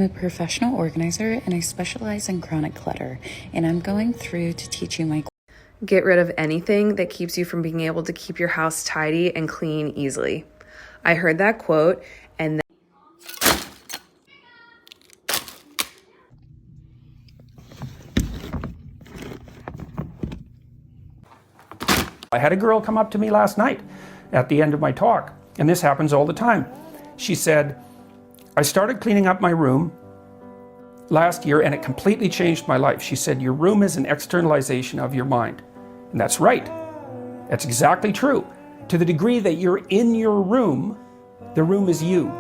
I'm a professional organizer and I specialize in chronic clutter, and I'm going through to teach you my Get rid of anything that keeps you from being able to keep your house tidy and clean easily. I heard that quote and I had a girl come up to me last night at the end of my talk, and this happens all the time. She said, I started cleaning up my room last year and it completely changed my life. She said, your room is an externalization of your mind. And that's right. That's exactly true. To the degree that you're in your room, the room is you.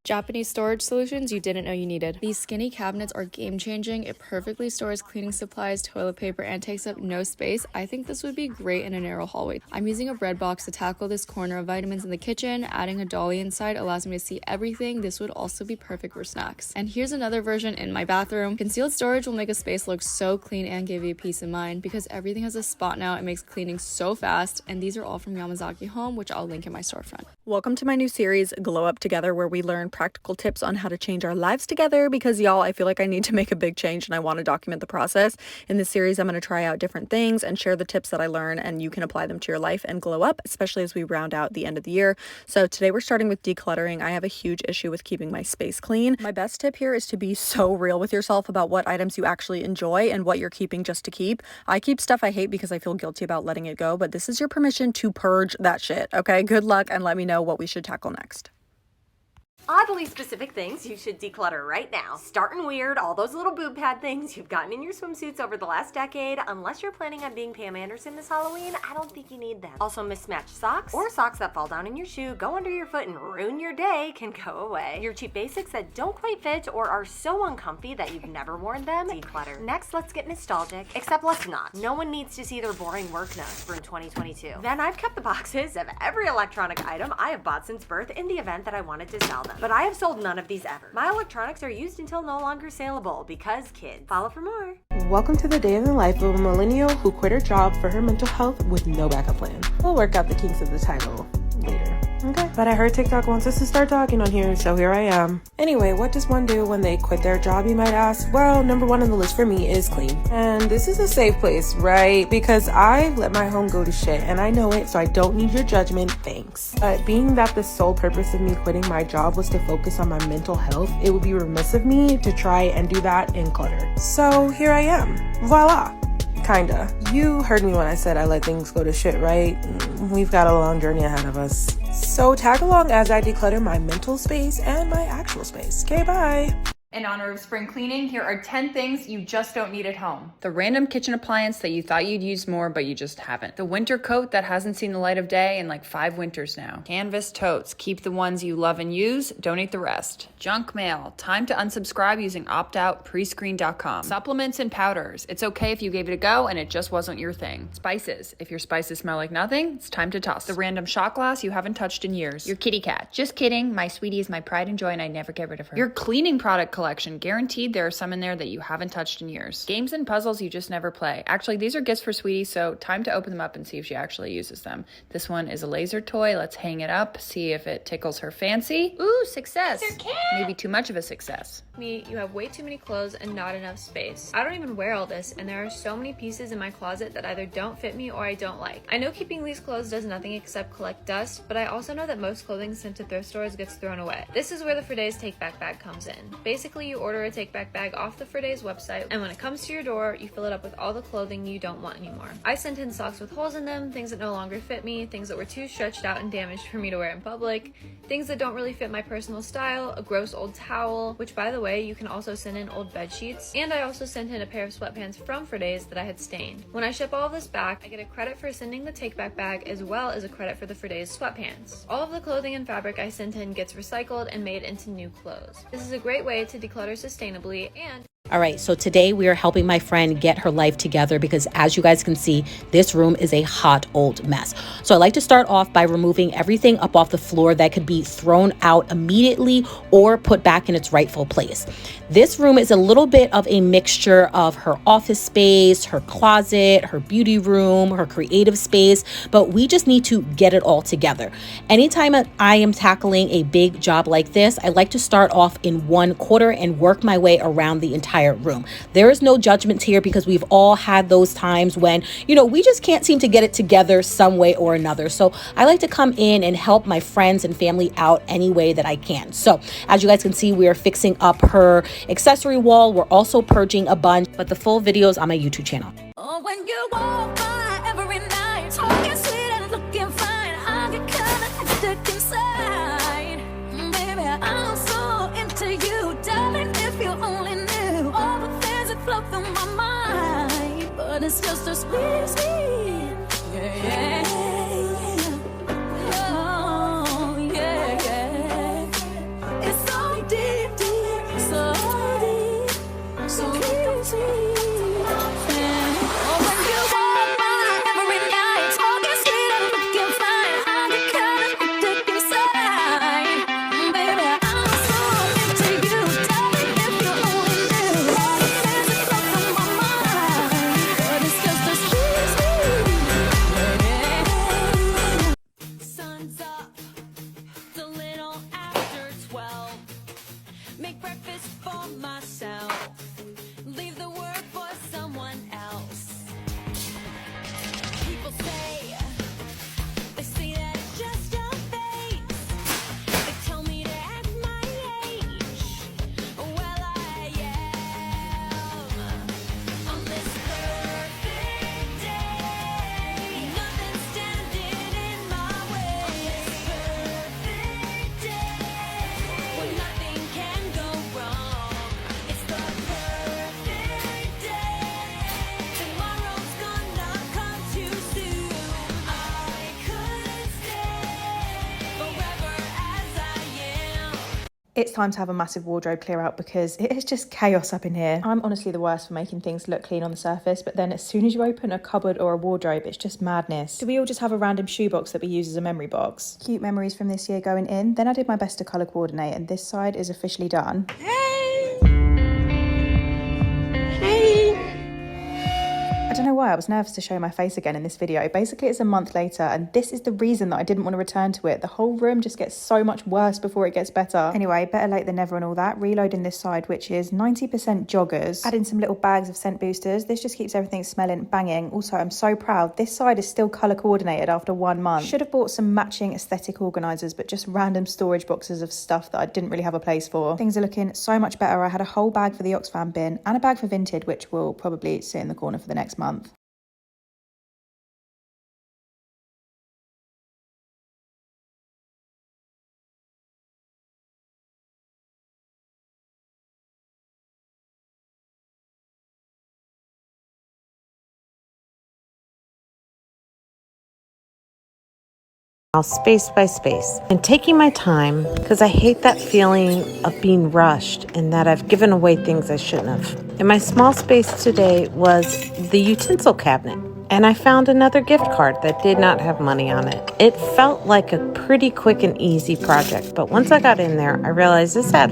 Japanese storage solutions you didn't know you needed. These skinny cabinets are game-changing. It perfectly stores cleaning supplies, toilet paper, and takes up no space. I think this would be great in a narrow hallway. I'm using a bread box to tackle this corner of vitamins in the kitchen. Adding a dolly inside allows me to see everything. This would also be perfect for snacks. And here's another version in my bathroom. Concealed storage will make a space look so clean and give you peace of mind. Because everything has a spot now, it makes cleaning so fast. And these are all from Yamazaki Home, which I'll link in my storefront. Welcome to my new series, Glow Up Together, where we learn practical tips on how to change our lives together because y'all, I feel like I need to make a big change and I want to document the process. In this series, I'm going to try out different things and share the tips that I learn, and you can apply them to your life and glow up, especially as we round out the end of the year. So today we're starting with decluttering. I have a huge issue with keeping my space clean. My best tip here is to be so real with yourself about what items you actually enjoy and what you're keeping just to keep. I keep stuff I hate because I feel guilty about letting it go, but this is your permission to purge that shit, okay? Good luck and let me know what we should tackle next. Oddly specific things you should declutter right now. Starting weird, all those little boob pad things you've gotten in your swimsuits over the last decade. Unless you're planning on being Pam Anderson this Halloween, I don't think you need them. Also, mismatched socks or socks that fall down in your shoe, go under your foot and ruin your day can go away. Your cheap basics that don't quite fit or are so uncomfy that you've never worn them, declutter. Next, let's get nostalgic, except let's not. No one needs to see their boring work notes for 2022. Then I've kept the boxes of every electronic item I have bought since birth in the event that I wanted to sell them. But I have sold none of these ever. My electronics are used until no longer saleable because kids. Follow for more. Welcome to the day in the life of a millennial who quit her job for her mental health with no backup plan. We'll work out the kinks of the title later. Okay, but I heard TikTok wants us to start talking on here, so here I am. Anyway, what does one do when they quit their job, you might ask? Well, number one on the list for me is clean. And this is a safe place, right? Because I let my home go to shit, and I know it, so I don't need your judgment, thanks. But being that the sole purpose of me quitting my job was to focus on my mental health, it would be remiss of me to try and do that in clutter. So here I am. Voila. Kinda. You heard me when I said I let things go to shit, right? We've got a long journey ahead of us. So tag along as I declutter my mental space and my actual space. Okay, bye. In honor of spring cleaning, here are 10 things you just don't need at home. the random kitchen appliance that you thought you'd use more but you just haven't. The winter coat that hasn't seen the light of day in like 5 winters now. Canvas totes. Keep the ones you love and use, donate the rest. Junk mail. Time to unsubscribe using optoutprescreen.com. Supplements and powders. It's okay if you gave it a go and it just wasn't your thing. Spices. If your spices smell like nothing, it's time to toss. The random shot glass you haven't touched in years. Your kitty cat. Just kidding. My sweetie is my pride and joy and I never get rid of her. Your cleaning product collection. Guaranteed there are some in there that you haven't touched in years. Games and puzzles you just never play. Actually, these are gifts for Sweetie, so time to open them up and see if she actually uses them. This one is a laser toy. Let's hang it up, see if it tickles her fancy. Ooh, success. Maybe too much of a success. Me, you have way too many clothes and not enough space. I don't even wear all this, and there are so many pieces in my closet that either don't fit me or I don't like. I know keeping these clothes does nothing except collect dust, but I also know that most clothing sent to thrift stores gets thrown away. This is where the For Days Take Back bag comes in. Basically, you order a take back bag off the For Days website, and when it comes to your door, you fill it up with all the clothing you don't want anymore. I sent in socks with holes in them, things that no longer fit me, things that were too stretched out and damaged for me to wear in public, things that don't really fit my personal style, a gross old towel, which by the way, you can also send in old bed sheets, and I also sent in a pair of sweatpants from For Days that I had stained. When I ship all of this back, I get a credit for sending the take back bag as well as a credit for the For Days sweatpants. All of the clothing and fabric I sent in gets recycled and made into new clothes. This is a great way to declutter sustainably and All right, so today we are helping my friend get her life together because as you guys can see, this room is a hot old mess. So I like to start off by removing everything up off the floor that could be thrown out immediately or put back in its rightful place. This room is a little bit of a mixture of her office space, her closet, her beauty room, her creative space, but we just need to get it all together. Anytime I am tackling a big job like this, I like to start off in one quarter and work my way around the entire room. There is no judgment here because we've all had those times when, we just can't seem to get it together some way or another. So I like to come in and help my friends and family out any way that I can. So as you guys can see, we are fixing up her accessory wall. We're also purging a bunch, but the full video is on my YouTube channel. Oh, when you walk by every night, talking sweet and looking fine, I get kinda stuck inside. Baby, I'm so into you, darling, if you only knew all the things that flow through my mind. But it's just a sweet, yeah. Oh, yeah. It's so deep, so deep, so deep. Make breakfast for myself. Leave the work for someone else. People say, they say that it's just a phase. They tell me to act my age. Well, I am on this perfect day. Nothing's standing in my way. On this perfect day, when nothing can go wrong. It's the perfect day. Tomorrow's gonna come too soon. I couldn't stay forever as I am. It's time to have a massive wardrobe clear out because it is just chaos up in here. I'm honestly the worst for making things look clean on the surface, but then as soon as you open a cupboard or a wardrobe, it's just madness. Do we all just have a random shoebox that we use as a memory box? Cute memories from this year going in. Then I did my best to colour coordinate and this side is officially done. I don't know why I was nervous to show my face again in this video. Basically, it's a month later and this is the reason that I didn't want to return to it. The whole room just gets so much worse before it gets better. Anyway, better late than never and all that. Reloading this side, which is 90% joggers. Adding some little bags of scent boosters. This just keeps everything smelling banging. Also, I'm so proud. This side is still colour coordinated after 1 month. Should have bought some matching aesthetic organisers, but just random storage boxes of stuff that I didn't really have a place for. Things are looking so much better. I had a whole bag for the Oxfam bin and a bag for Vinted, which will probably sit in the corner for the next month. Space by space and taking my time because I hate that feeling of being rushed and that I've given away things I shouldn't have. And my small space today was the utensil cabinet, and I found another gift card that did not have money on it. It felt like a pretty quick and easy project, but once I got in there, I realized this had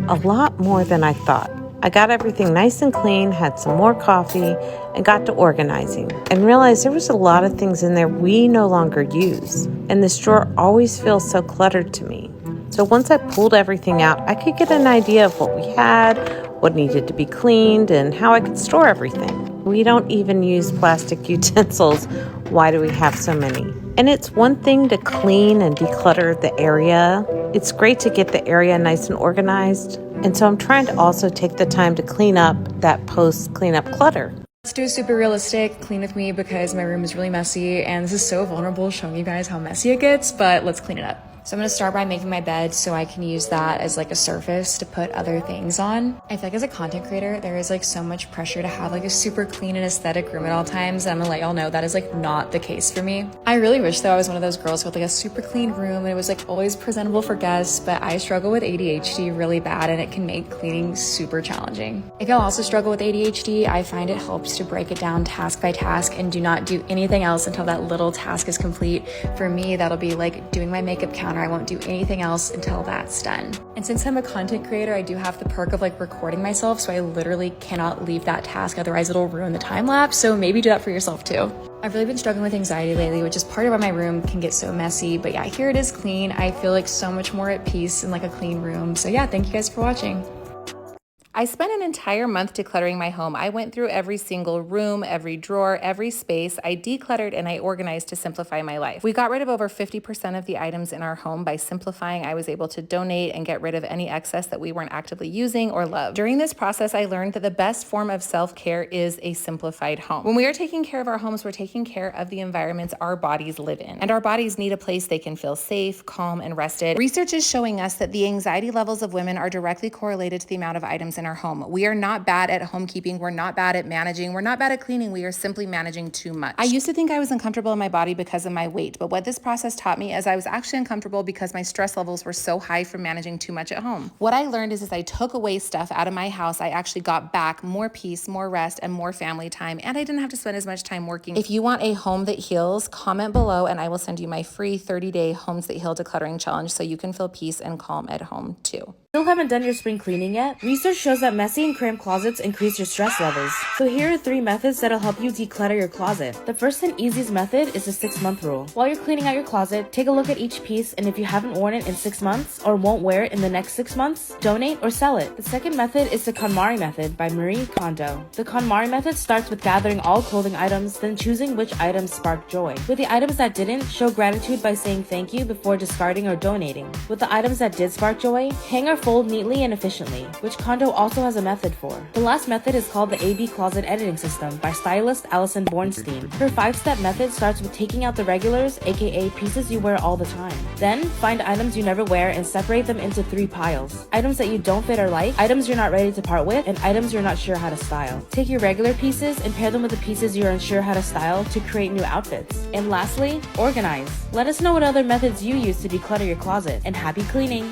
a lot more than I thought. I got everything nice and clean, had some more coffee, and got to organizing and realized there was a lot of things in there we no longer use. And this drawer always feels so cluttered to me. So once I pulled everything out, I could get an idea of what we had, what needed to be cleaned, and how I could store everything. We don't even use plastic utensils. Why do we have so many? And it's one thing to clean and declutter the area. It's great to get the area nice and organized. And so I'm trying to also take the time to clean up that post-cleanup clutter. Let's do a super realistic clean with me because my room is really messy and this is so vulnerable showing you guys how messy it gets, but let's clean it up. So I'm gonna start by making my bed so I can use that as like a surface to put other things on. I feel like as a content creator, there is like so much pressure to have like a super clean and aesthetic room at all times. And I'm gonna let y'all know that is like not the case for me. I really wish though I was one of those girls with like a super clean room and it was like always presentable for guests, but I struggle with ADHD really bad and it can make cleaning super challenging. If y'all also struggle with ADHD, I find it helps to break it down task by task and do not do anything else until that little task is complete. For me, that'll be like doing my makeup counter. I won't do anything else until that's done. And since I'm a content creator, I do have the perk of like recording myself, so I literally cannot leave that task, otherwise it'll ruin the time lapse. So maybe do that for yourself too. I've really been struggling with anxiety lately, which is part of why my room can get so messy. But yeah, here it is clean. I feel like so much more at peace in like a clean room. So yeah, thank you guys for watching. I spent an entire month decluttering my home. I went through every single room, every drawer, every space. I decluttered and I organized to simplify my life. We got rid of over 50% of the items in our home. By simplifying, I was able to donate and get rid of any excess that we weren't actively using or loved. During this process, I learned that the best form of self-care is a simplified home. When we are taking care of our homes, we're taking care of the environments our bodies live in. And our bodies need a place they can feel safe, calm, and rested. Research is showing us that the anxiety levels of women are directly correlated to the amount of items in our home. We are not bad at homekeeping. We're not bad at managing. We're not bad at cleaning. We are simply managing too much. I used to think I was uncomfortable in my body because of my weight, but what this process taught me is I was actually uncomfortable because my stress levels were so high from managing too much at home. What I learned is as I took away stuff out of my house, I actually got back more peace, more rest, and more family time, and I didn't have to spend as much time working. If you want a home that heals, comment below and I will send you my free 30-day Homes That Heal decluttering challenge so you can feel peace and calm at home too. Still haven't done your spring cleaning yet? Research shows that messy and cramped closets increase your stress levels. So here are 3 methods that'll help you declutter your closet. The first and easiest method is the 6-month rule. While you're cleaning out your closet, take a look at each piece, and if you haven't worn it in 6 months or won't wear it in the next 6 months, donate or sell it. The second method is the KonMari method by Marie Kondo. The KonMari method starts with gathering all clothing items, then choosing which items spark joy. With the items that didn't, show gratitude by saying thank you before discarding or donating. With the items that did spark joy, hang or fold neatly and efficiently, which Kondo also has a method for. The last method is called the AB Closet Editing System by stylist Allison Bornstein. Her 5-step method starts with taking out the regulars, aka pieces you wear all the time. Then, find items you never wear and separate them into 3 piles. Items that you don't fit or like, items you're not ready to part with, and items you're not sure how to style. Take your regular pieces and pair them with the pieces you're unsure how to style to create new outfits. And lastly, organize. Let us know what other methods you use to declutter your closet, and happy cleaning!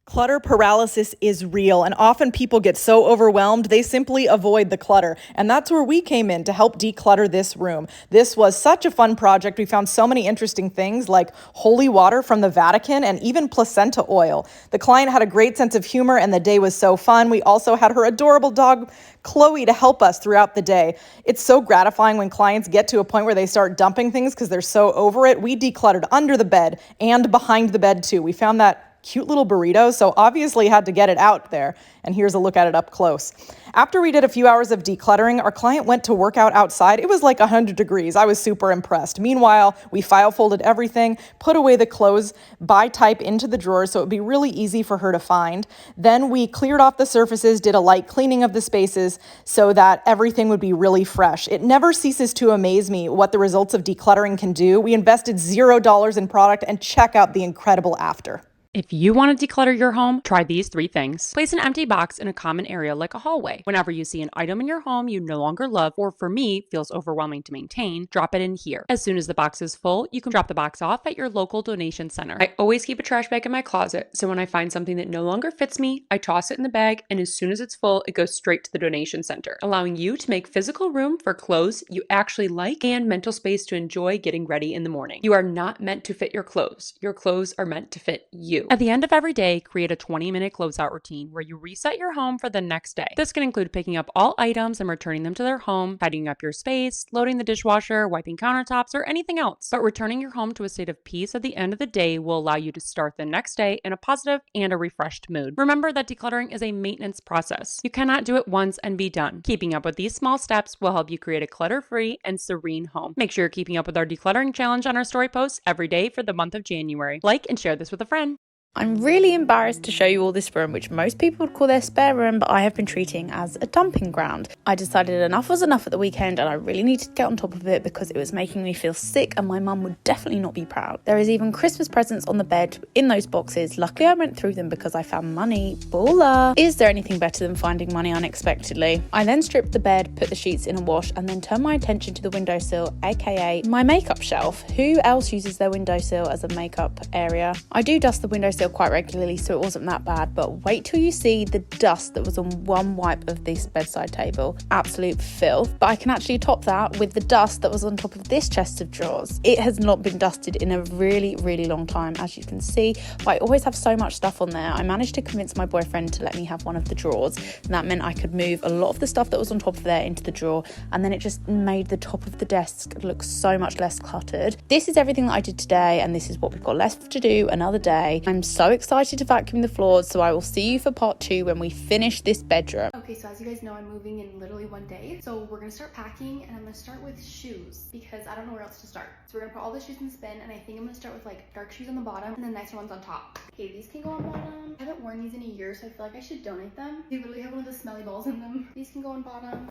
Clutter paralysis is real, and often people get so overwhelmed they simply avoid the clutter. And that's where we came in to help declutter this room. This was such a fun project. We found so many interesting things like holy water from the Vatican and even placenta oil. The client had a great sense of humor and the day was so fun. We also had her adorable dog, Chloe, to help us throughout the day. It's so gratifying when clients get to a point where they start dumping things because they're so over it. We decluttered under the bed and behind the bed too. We found that cute little burrito, so obviously had to get it out there. And here's a look at it up close. After we did a few hours of decluttering, our client went to work out outside. It was like 100 degrees. I was super impressed. Meanwhile, we file folded everything, put away the clothes by type into the drawers so it would be really easy for her to find. Then we cleared off the surfaces, did a light cleaning of the spaces so that everything would be really fresh. It never ceases to amaze me what the results of decluttering can do. We invested $0 in product and check out the incredible after. If you want to declutter your home, try these 3 things. Place an empty box in a common area like a hallway. Whenever you see an item in your home you no longer love, or for me, feels overwhelming to maintain, drop it in here. As soon as the box is full, you can drop the box off at your local donation center. I always keep a trash bag in my closet, so when I find something that no longer fits me, I toss it in the bag, and as soon as it's full, it goes straight to the donation center, allowing you to make physical room for clothes you actually like and mental space to enjoy getting ready in the morning. You are not meant to fit your clothes. Your clothes are meant to fit you. At the end of every day, create a 20-minute closeout routine where you reset your home for the next day. This can include picking up all items and returning them to their home, tidying up your space, loading the dishwasher, wiping countertops, or anything else. But returning your home to a state of peace at the end of the day will allow you to start the next day in a positive and a refreshed mood. Remember that decluttering is a maintenance process. You cannot do it once and be done. Keeping up with these small steps will help you create a clutter-free and serene home. Make sure you're keeping up with our decluttering challenge on our story posts every day for the month of January. Like and share this with a friend. I'm really embarrassed to show you all this room, which most people would call their spare room, but I have been treating as a dumping ground. I decided enough was enough at the weekend and I really needed to get on top of it because it was making me feel sick and my mum would definitely not be proud. There is even Christmas presents on the bed in those boxes. Luckily I went through them because I found money. Baller! Is there anything better than finding money unexpectedly? I then stripped the bed, put the sheets in a wash and then turned my attention to the windowsill, aka my makeup shelf. Who else uses their windowsill as a makeup area? I do dust the windowsill quite regularly, so it wasn't that bad, but wait till you see the dust that was on one wipe of this bedside table. Absolute filth. But I can actually top that with the dust that was on top of this chest of drawers. It has not been dusted in a really long time, as you can see, but I always have so much stuff on there. I managed to convince my boyfriend to let me have one of the drawers, and that meant I could move a lot of the stuff that was on top of there into the drawer, and then it just made the top of the desk look so much less cluttered. This is everything that I did today, and this is what we've got left to do another day. I'm so excited to vacuum the floors, so I will see you for part 2 when we finish this bedroom. Okay, so as you guys know, I'm moving in literally one day, so we're gonna start packing, and I'm gonna start with shoes because I don't know where else to start. So we're gonna put all the shoes in the bin, and I think I'm gonna start with like dark shoes on the bottom and then nicer ones on top. Okay, these can go on bottom. I haven't worn these in a year, so I feel like I should donate them. They literally have one of the smelly balls in them. These can go on bottom.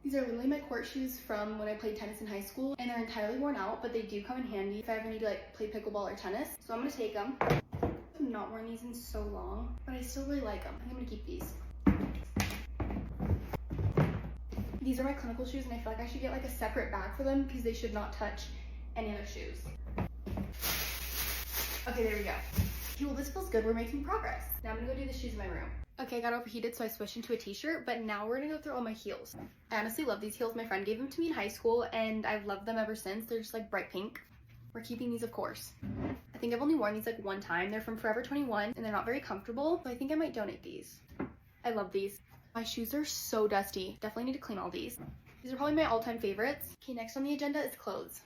These are literally my court shoes from when I played tennis in high school, and they're entirely worn out, but they do come in handy if I ever need to like play pickleball or tennis. So I'm gonna take them. I've not worn these in so long, but I still really like them. I think I'm gonna keep these. These are my clinical shoes, and I feel like I should get like a separate bag for them because they should not touch any other shoes. Okay, there we go. Okay, well this feels good. We're making progress. Now I'm gonna go do the shoes in my room. Okay, I got overheated, so I switched into a t-shirt, but now we're gonna go through all my heels. I honestly love these heels. My friend gave them to me in high school, and I've loved them ever since. They're just like bright pink. We're keeping these, of course. I think I've only worn these like one time. They're from Forever 21, and they're not very comfortable, so I think I might donate these. I love these. My shoes are so dusty. Definitely need to clean all these. These are probably my all-time favorites. Okay, next on the agenda is clothes.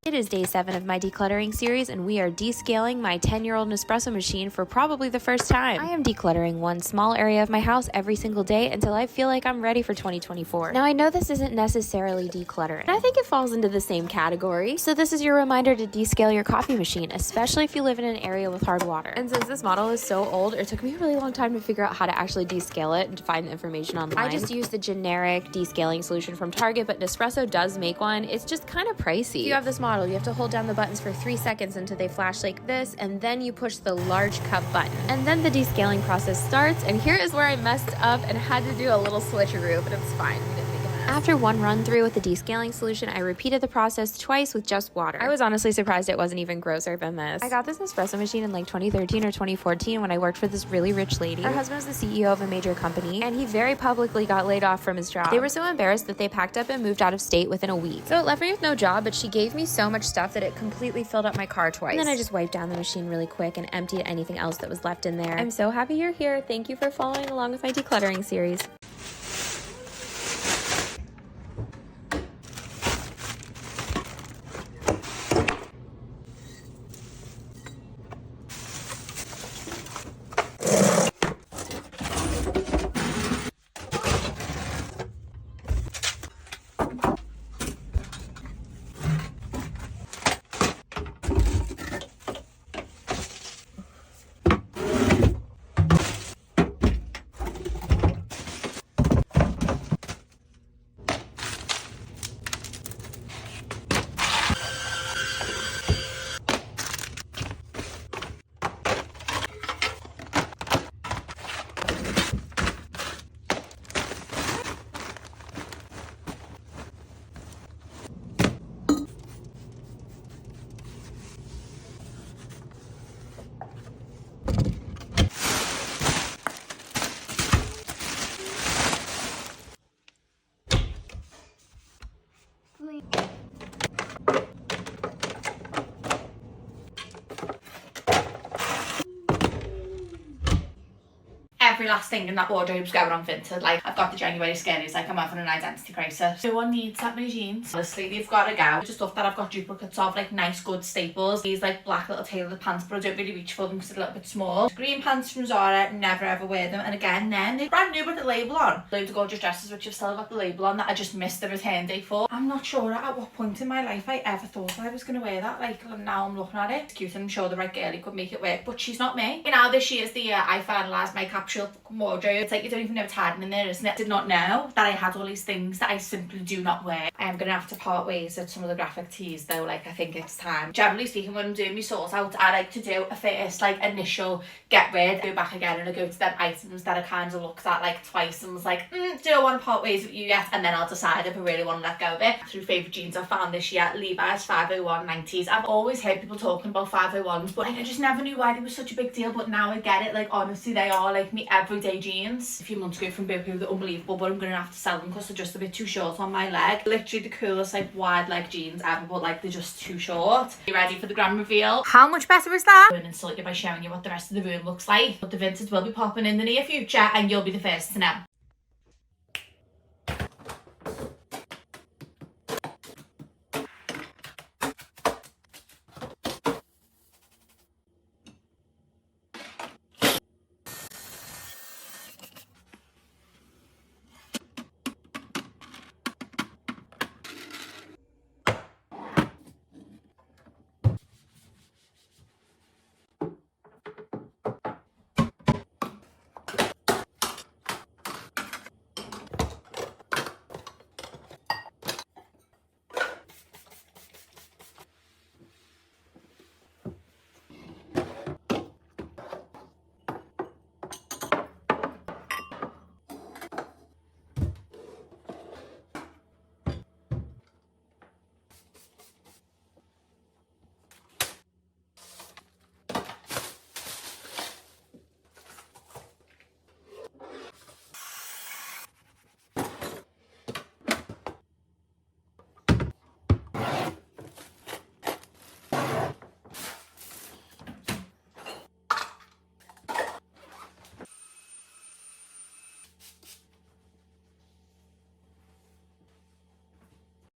It is day 7 of my decluttering series, and we are descaling my 10-year-old Nespresso machine for probably the first time. I am decluttering one small area of my house every single day until I feel like I'm ready for 2024. Now, I know this isn't necessarily decluttering, and I think it falls into the same category. So this is your reminder to descale your coffee machine, especially if you live in an area with hard water. And since this model is so old, it took me a really long time to figure out how to actually descale it and to find the information online. I just used the generic descaling solution from Target, but Nespresso does make one. It's just kind of pricey. If you have this model, you have to hold down the buttons for 3 seconds until they flash like this, and then you push the large cup button. And then the descaling process starts, and here is where I messed up and had to do a little switcheroo, but it's fine. We didn't make a mess. After one run through with the descaling solution, I repeated the process twice with just water. I was honestly surprised it wasn't even grosser than this. I got this Nespresso machine in like 2013 or 2014 when I worked for this really rich lady. Her husband was the CEO of a major company, and he very publicly got laid off from his job. They were so embarrassed that they packed up and moved out of state within a week. So it left me with no job, but she gave me so much stuff that it completely filled up my car twice. And then I just wiped down the machine really quick and emptied anything else that was left in there. I'm so happy you're here. Thank you for following along with my decluttering series. every last thing in that wardrobe's going on vintage. Like, I've got the January scaries, like I'm having an identity crisis. No one needs that many jeans. Honestly, they've got to go. Just stuff that I've got duplicates of, like nice good staples. These like black little tailored pants, but I don't really reach for them because they're a little bit small. Green pants from Zara, never ever wear them. And again, then they're brand new with the label on. Loads of gorgeous dresses which have still got the label on that I just missed the return date for. I'm not sure at what point in my life I ever thought I was going to wear that. Like, now I'm looking at it. It's cute and I'm sure the right girlie could make it work, but she's not me. You know, this year's the year I finalised my capsule wardrobe. It's like you don't even know it's hiding in there, isn't it? I did not know that I had all these things that I simply do not wear. I am going to have to part ways with some of the graphic tees though. Like, I think it's time. Generally speaking, when I'm doing my sort out, I like to do a first like initial get rid, go back again, and I go to them items that I kind of looked at like twice and was like, do I want to part ways with you yet? And then I'll decide if I really want to let go of it. Through favourite jeans I found this year, Levi's 501 90s. I've always heard people talking about 501s, but I just never knew why they were such a big deal, but now I get it. Like, honestly, they are like me everyday jeans. A few months ago from Boohoo, they're unbelievable, but I'm gonna have to sell them because they're just a bit too short on my leg. Literally the coolest like wide leg jeans ever, but like they're just too short. You ready for the grand reveal? How much better is that? I'm gonna insult you by showing you what the rest of the room looks like, but the vintage will be popping in the near future and you'll be the first to know.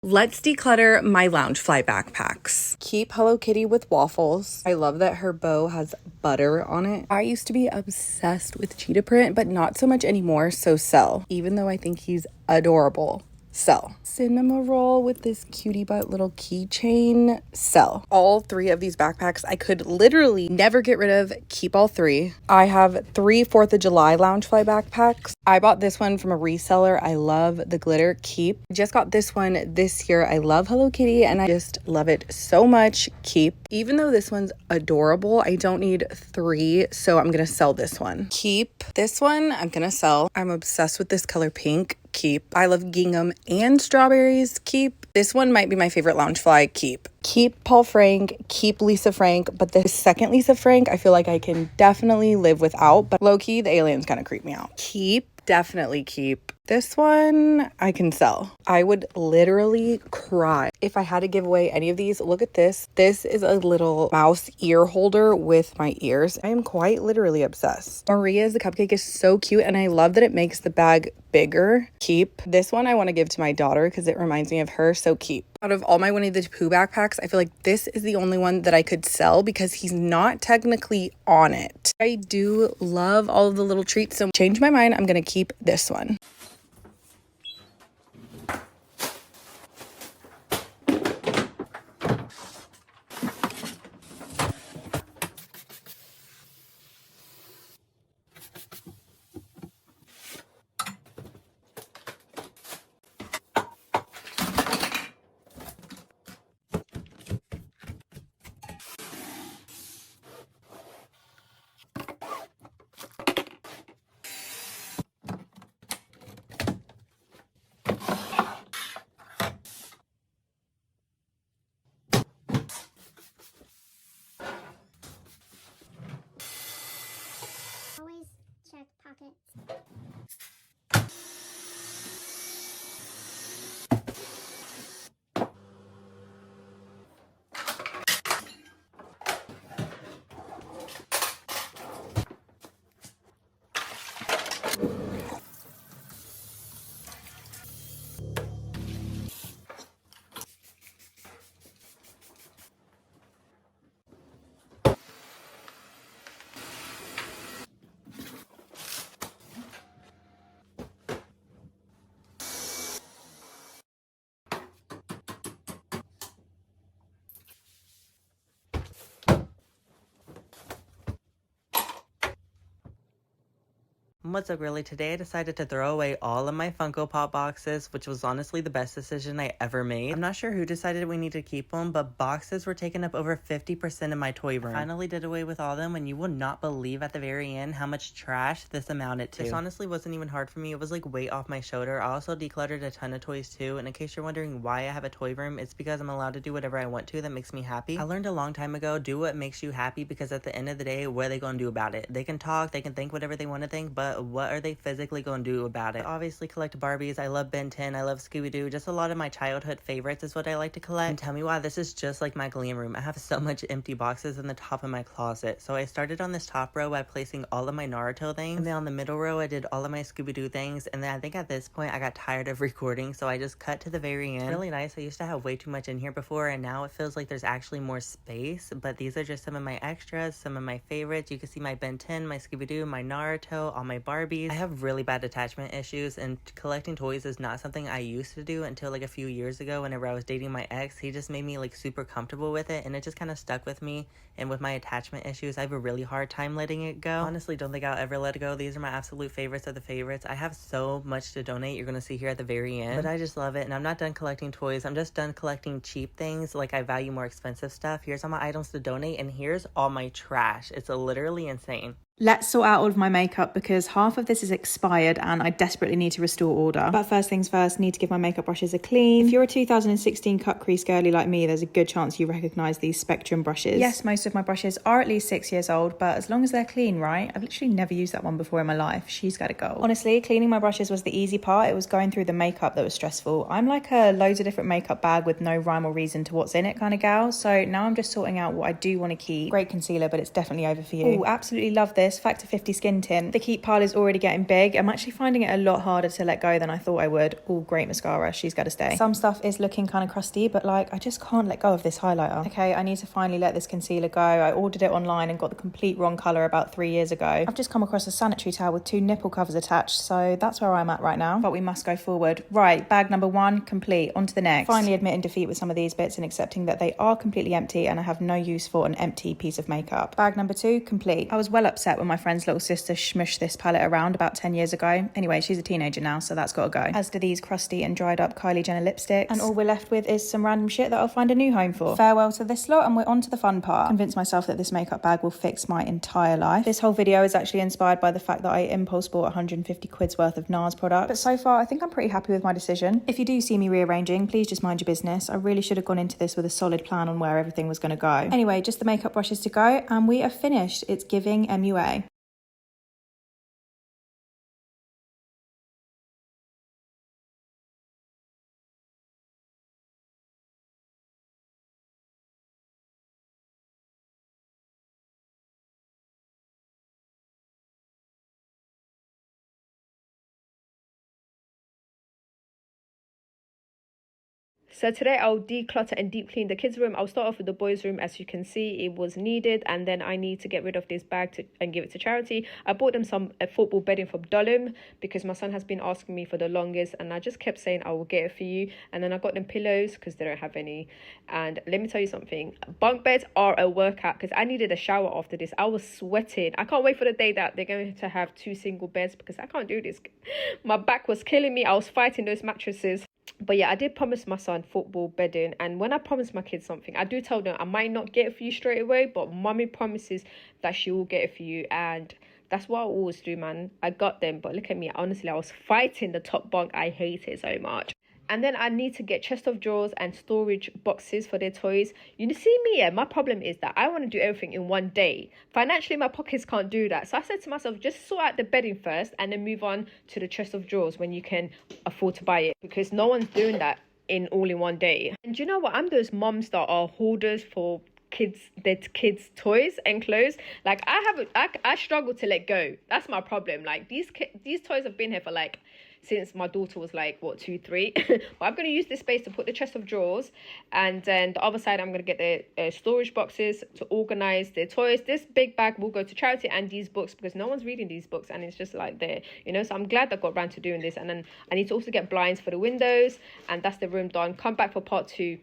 Let's declutter my Loungefly backpacks. Keep Hello Kitty with waffles. I love that her bow has butter on it. I used to be obsessed with cheetah print, but not so much anymore, so sell. Even though I think he's adorable. Sell. Cinema roll with this cutie butt little keychain. Sell. All three of these backpacks I could literally never get rid of. Keep all three. I have 3 4th of July Loungefly backpacks. I bought this one from a reseller. I love the glitter. Keep. I just got this one this year. I love Hello Kitty and I just love it so much. Keep. Even though this one's adorable, I don't need 3, so I'm gonna sell this one. Keep. This one I'm gonna sell. I'm obsessed with this color pink. Keep. I love gingham and strawberries. Keep. This one might be my favorite Loungefly. Keep. Keep Paul Frank. Keep Lisa Frank. But the second Lisa Frank, I feel like I can definitely live without. But low-key, the aliens kind of creep me out. Keep. Definitely keep. This one I can sell. I would literally cry if I had to give away any of these. Look at this. This is a little mouse ear holder with my ears. I am quite literally obsessed. Maria's the cupcake is so cute and I love that it makes the bag bigger. Keep. This one I want to give to my daughter because it reminds me of her, so keep. Out of all my Winnie the Pooh backpacks, I feel like this is the only one that I could sell because he's not technically on it. I do love all of the little treats, so change my mind. I'm going to keep this one. What's up, really? Today I decided to throw away all of my Funko Pop boxes, which was honestly the best decision I ever made. I'm not sure who decided we need to keep them, but boxes were taking up over 50% of my toy room. I finally did away with all of them, and you will not believe at the very end how much trash this amounted to. This honestly wasn't even hard for me. It was like weight off my shoulder. I also decluttered a ton of toys too, and in case you're wondering why I have a toy room, it's because I'm allowed to do whatever I want to that makes me happy. I learned a long time ago, do what makes you happy, because at the end of the day, what are they going to do about it? They can talk, they can think whatever they want to think, but what are they physically going to do about it? I obviously collect Barbies. I love Ben 10. I love Scooby-Doo. Just a lot of my childhood favorites is what I like to collect. And tell me why this is just like my glam room. I have so much empty boxes in the top of my closet. So I started on this top row by placing all of my Naruto things, and then on the middle row I did all of my Scooby-Doo things, and then I think at this point I got tired of recording, so I just cut to the very end. It's really nice. I used to have way too much in here before, and now it feels like there's actually more space, but these are just some of my extras, some of my favorites. You can see my Ben 10, my Scooby-Doo, my Naruto, all my Barbies. I have really bad attachment issues, and collecting toys is not something I used to do until like a few years ago. Whenever I was dating my ex, he just made me like super comfortable with it, and it just kind of stuck with me. And with my attachment issues, I have a really hard time letting it go. Honestly, don't think I'll ever let it go. These are my absolute favorites of the favorites. I have so much to donate, you're gonna see here at the very end, but I just love it. And I'm not done collecting toys. I'm just done collecting cheap things. Like, I value more expensive stuff. Here's all my items to donate, and here's all my trash. It's literally insane. Let's sort out all of my makeup because half of this is expired and I desperately need to restore order. But first things first, need to give my makeup brushes a clean. If you're a 2016 cut crease girly like me, there's a good chance you recognise these Spectrum brushes. Yes, most of my brushes are at least 6 years old, but as long as they're clean, right? I've literally never used that one before in my life. She's got to go. Honestly, cleaning my brushes was the easy part. It was going through the makeup that was stressful. I'm like a loads of different makeup bag with no rhyme or reason to what's in it kind of gal. So now I'm just sorting out what I do want to keep. Great concealer, but it's definitely over for you. Oh, absolutely love this Factor 50 skin tint. The keep pile is already getting big. I'm actually finding it a lot harder to let go than I thought I would. All great mascara. She's got to stay. Some stuff is looking kind of crusty, but like I just can't let go of this highlighter. Okay, I need to finally let this concealer go. I ordered it online and got the complete wrong colour about 3 years ago. I've just come across a sanitary towel with 2 nipple covers attached, so that's where I'm at right now. But we must go forward. Right, bag number 1 complete. On to the next. Finally admitting defeat with some of these bits and accepting that they are completely empty and I have no use for an empty piece of makeup. Bag number 2 complete. I was well upset when my friend's little sister smushed this palette around about 10 years ago. Anyway, she's a teenager now, so that's got to go. As do these crusty and dried up Kylie Jenner lipsticks. And all we're left with is some random shit that I'll find a new home for. Farewell to this lot, and we're on to the fun part. Convince myself that this makeup bag will fix my entire life. This whole video is actually inspired by the fact that I impulse bought 150 quid's worth of NARS products. But so far, I think I'm pretty happy with my decision. If you do see me rearranging, please just mind your business. I really should have gone into this with a solid plan on where everything was going to go. Anyway, just the makeup brushes to go, and we are finished. It's giving MUA. So today I'll declutter and deep clean the kids' room. I'll start off with the boys' room. As you can see, it was needed, and then I need to get rid of this bag and give it to charity. I bought them some football bedding from Dolum because my son has been asking me for the longest, and I just kept saying I will get it for you. And then I got them pillows because they don't have any. And let me tell you something, bunk beds are a workout because I needed a shower after this. I was sweating. I can't wait for the day that they're going to have 2 single beds because I can't do this. My back was killing me. I was fighting those mattresses. But yeah, I did promise my son football bedding, and when I promise my kids something, I do tell them I might not get it for you straight away, but mommy promises that she will get it for you, and that's what I always do, man. I got them, but look at me. Honestly, I was fighting the top bunk. I hate it so much. And then I need to get chest of drawers and storage boxes for their toys. You see me, yeah, my problem is that I want to do everything in one day. Financially, my pockets can't do that. So I said to myself, just sort out the bedding first and then move on to the chest of drawers when you can afford to buy it. Because no one's doing that all in one day. And you know what? I'm those moms that are hoarders for their kids toys and clothes. Like I struggle to let go. That's my problem. Like these toys have been here for like since my daughter was like what 2, 3. But I'm going to use this space to put the chest of drawers, and then the other side I'm going to get the storage boxes to organize their toys. This big bag will go to charity, and these books because no one's reading these books and it's just like there, you know. So I'm glad I got around to doing this. And then I need to also get blinds for the windows, and that's the room done. Come back for part 2.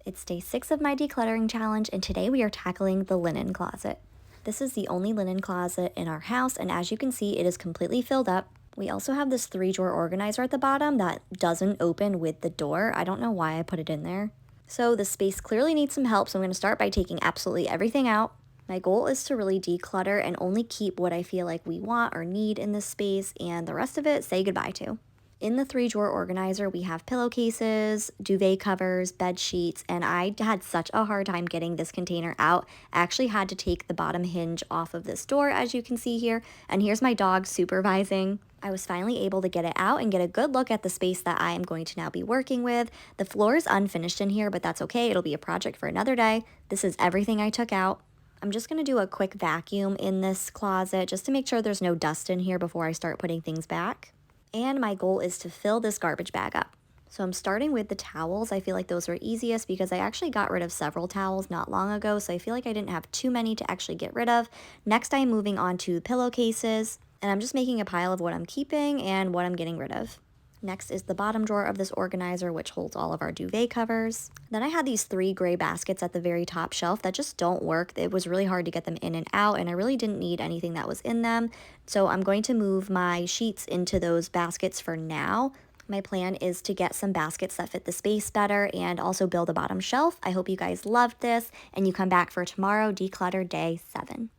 It's day 6 of my decluttering challenge, and today we are tackling the linen closet. This is the only linen closet in our house, and as you can see, it is completely filled up. We also have this 3-drawer organizer at the bottom that doesn't open with the door. I don't know why I put it in there. So the space clearly needs some help, so I'm going to start by taking absolutely everything out. My goal is to really declutter and only keep what I feel like we want or need in this space, and the rest of it say goodbye to. In the 3-drawer organizer, we have pillowcases, duvet covers, bed sheets, and I had such a hard time getting this container out. I actually had to take the bottom hinge off of this door, as you can see here, and here's my dog supervising. I was finally able to get it out and get a good look at the space that I am going to now be working with. The floor is unfinished in here, but that's okay. It'll be a project for another day. This is everything I took out. I'm just going to do a quick vacuum in this closet just to make sure there's no dust in here before I start putting things back. And my goal is to fill this garbage bag up. So I'm starting with the towels. I feel like those were easiest because I actually got rid of several towels not long ago, so I feel like I didn't have too many to actually get rid of. Next, I'm moving on to pillowcases, and I'm just making a pile of what I'm keeping and what I'm getting rid of. Next is the bottom drawer of this organizer, which holds all of our duvet covers. Then I had these 3 gray baskets at the very top shelf that just don't work. It was really hard to get them in and out, and I really didn't need anything that was in them. So I'm going to move my sheets into those baskets for now. My plan is to get some baskets that fit the space better and also build a bottom shelf. I hope you guys loved this, and you come back for tomorrow, declutter day 7.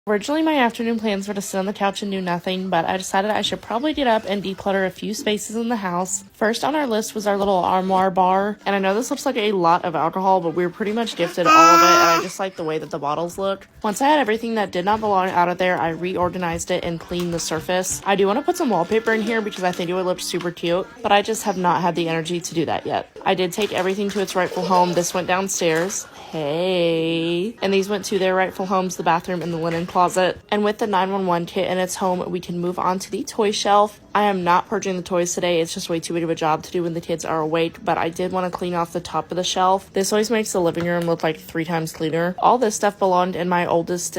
Originally, my afternoon plans were to sit on the couch and do nothing, but I decided I should probably get up and declutter a few spaces in the house. First on our list was our little armoire bar, and I know this looks like a lot of alcohol, but we were pretty much gifted all of it, and I just like the way that the bottles look. Once I had everything that did not belong out of there, I reorganized it and cleaned the surface. I do want to put some wallpaper in here because I think it would look super cute, but I just have not had the energy to do that yet. I did take everything to its rightful home. This went downstairs. Hey. And these went to their rightful homes, the bathroom and the linen closet. And with the 911 kit in its home, we can move on to the toy shelf. I am not purging the toys today. It's just way too big of a job to do when the kids are awake, but I did want to clean off the top of the shelf. This always makes the living room look like 3 times cleaner. All this stuff belonged in my oldest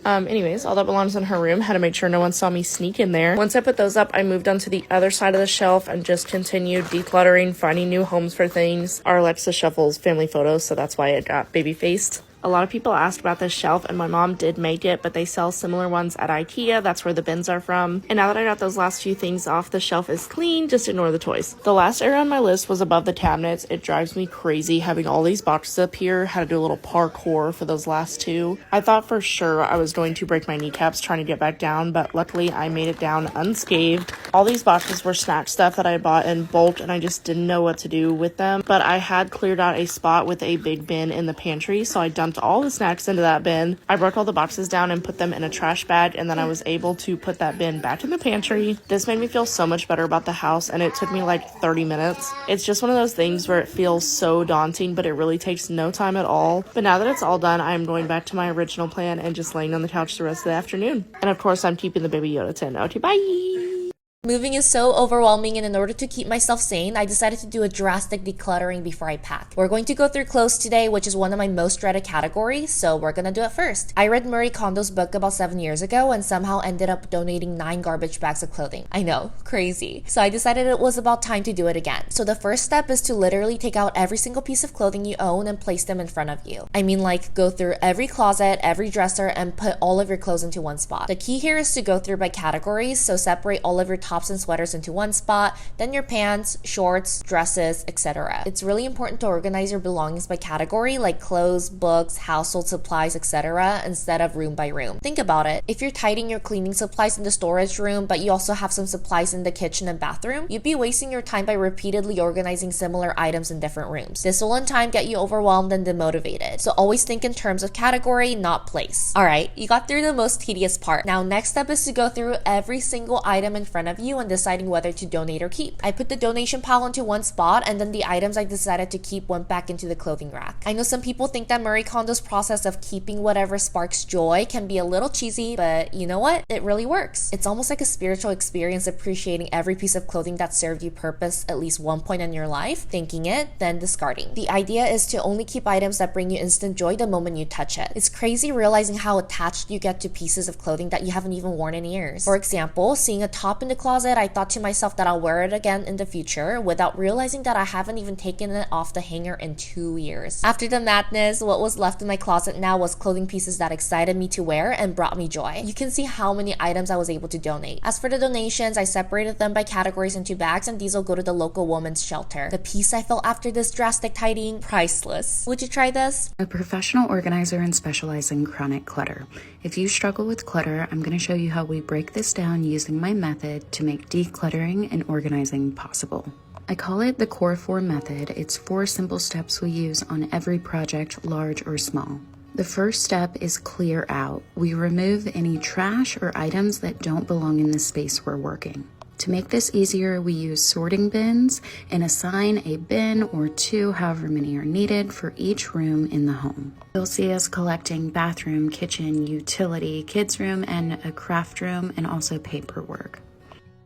anyways, all that belongs in her room. Had to make sure no one saw me sneak in there. Once I put those up, I moved on to the other side of the shelf and just continued decluttering, finding new homes for things. Our Alexa shuffles family photos, so that's why it got baby-faced. A lot of people asked about this shelf, and my mom did make it, but they sell similar ones at IKEA. That's where the bins are from. And now that I got those last few things off, the shelf is clean. Just ignore the toys. The last area on my list was above the cabinets. It drives me crazy having all these boxes up here. Had to do a little parkour for those last 2. I thought for sure I was going to break my kneecaps trying to get back down, but luckily I made it down unscathed. All these boxes were snack stuff that I bought in bulk, and I just didn't know what to do with them. But I had cleared out a spot with a big bin in the pantry, so I dumped all the snacks into that bin. I broke all the boxes down and put them in a trash bag, and then I was able to put that bin back in the pantry. This made me feel so much better about the house, and it took me like 30 minutes. It's just one of those things where it feels so daunting, but it really takes no time at all. But now that it's all done, I am going back to my original plan and just laying on the couch the rest of the afternoon. And of course, I'm keeping the Baby Yoda tin. Okay, bye! Moving is so overwhelming, and in order to keep myself sane, I decided to do a drastic decluttering before I pack. We're going to go through clothes today, which is one of my most dreaded categories, so we're gonna do it first. I read Marie Kondo's book about 7 years ago and somehow ended up donating 9 garbage bags of clothing. I know, crazy. So I decided it was about time to do it again. So the first step is to literally take out every single piece of clothing you own and place them in front of you. I mean, like, go through every closet, every dresser, and put all of your clothes into one spot. The key here is to go through by categories, so separate all of your tops and sweaters into one spot, then your pants, shorts, dresses, etc. It's really important to organize your belongings by category, like clothes, books, household supplies, etc., instead of room by room. Think about it. If you're tidying your cleaning supplies in the storage room, but you also have some supplies in the kitchen and bathroom, you'd be wasting your time by repeatedly organizing similar items in different rooms. This will in time get you overwhelmed and demotivated. So always think in terms of category, not place. Alright, you got through the most tedious part. Now next step is to go through every single item in front of you and deciding whether to donate or keep. I put the donation pile into one spot, and then the items I decided to keep went back into the clothing rack. I know some people think that Marie Kondo's process of keeping whatever sparks joy can be a little cheesy, but you know what? It really works. It's almost like a spiritual experience, appreciating every piece of clothing that served you purpose at least one point in your life, thanking it, then discarding. The idea is to only keep items that bring you instant joy the moment you touch it. It's crazy realizing how attached you get to pieces of clothing that you haven't even worn in years. For example, seeing a top in the closet closet, I thought to myself that I'll wear it again in the future without realizing that I haven't even taken it off the hanger in 2 years. After the madness, what was left in my closet now was clothing pieces that excited me to wear and brought me joy. You can see how many items I was able to donate. As for the donations, I separated them by categories into bags, and these will go to the local women's shelter. The peace I felt after this drastic tidying, priceless. Would you try this? I'm a professional organizer and specialize in chronic clutter. If you struggle with clutter, I'm going to show you how we break this down using my method to make decluttering and organizing possible. I call it the Core 4 method. It's 4 simple steps we use on every project, large or small. The first step is clear out. We remove any trash or items that don't belong in the space we're working. To make this easier, we use sorting bins and assign a bin or 2, however many are needed, for each room in the home. You'll see us collecting bathroom, kitchen, utility, kids' room, and a craft room, and also paperwork.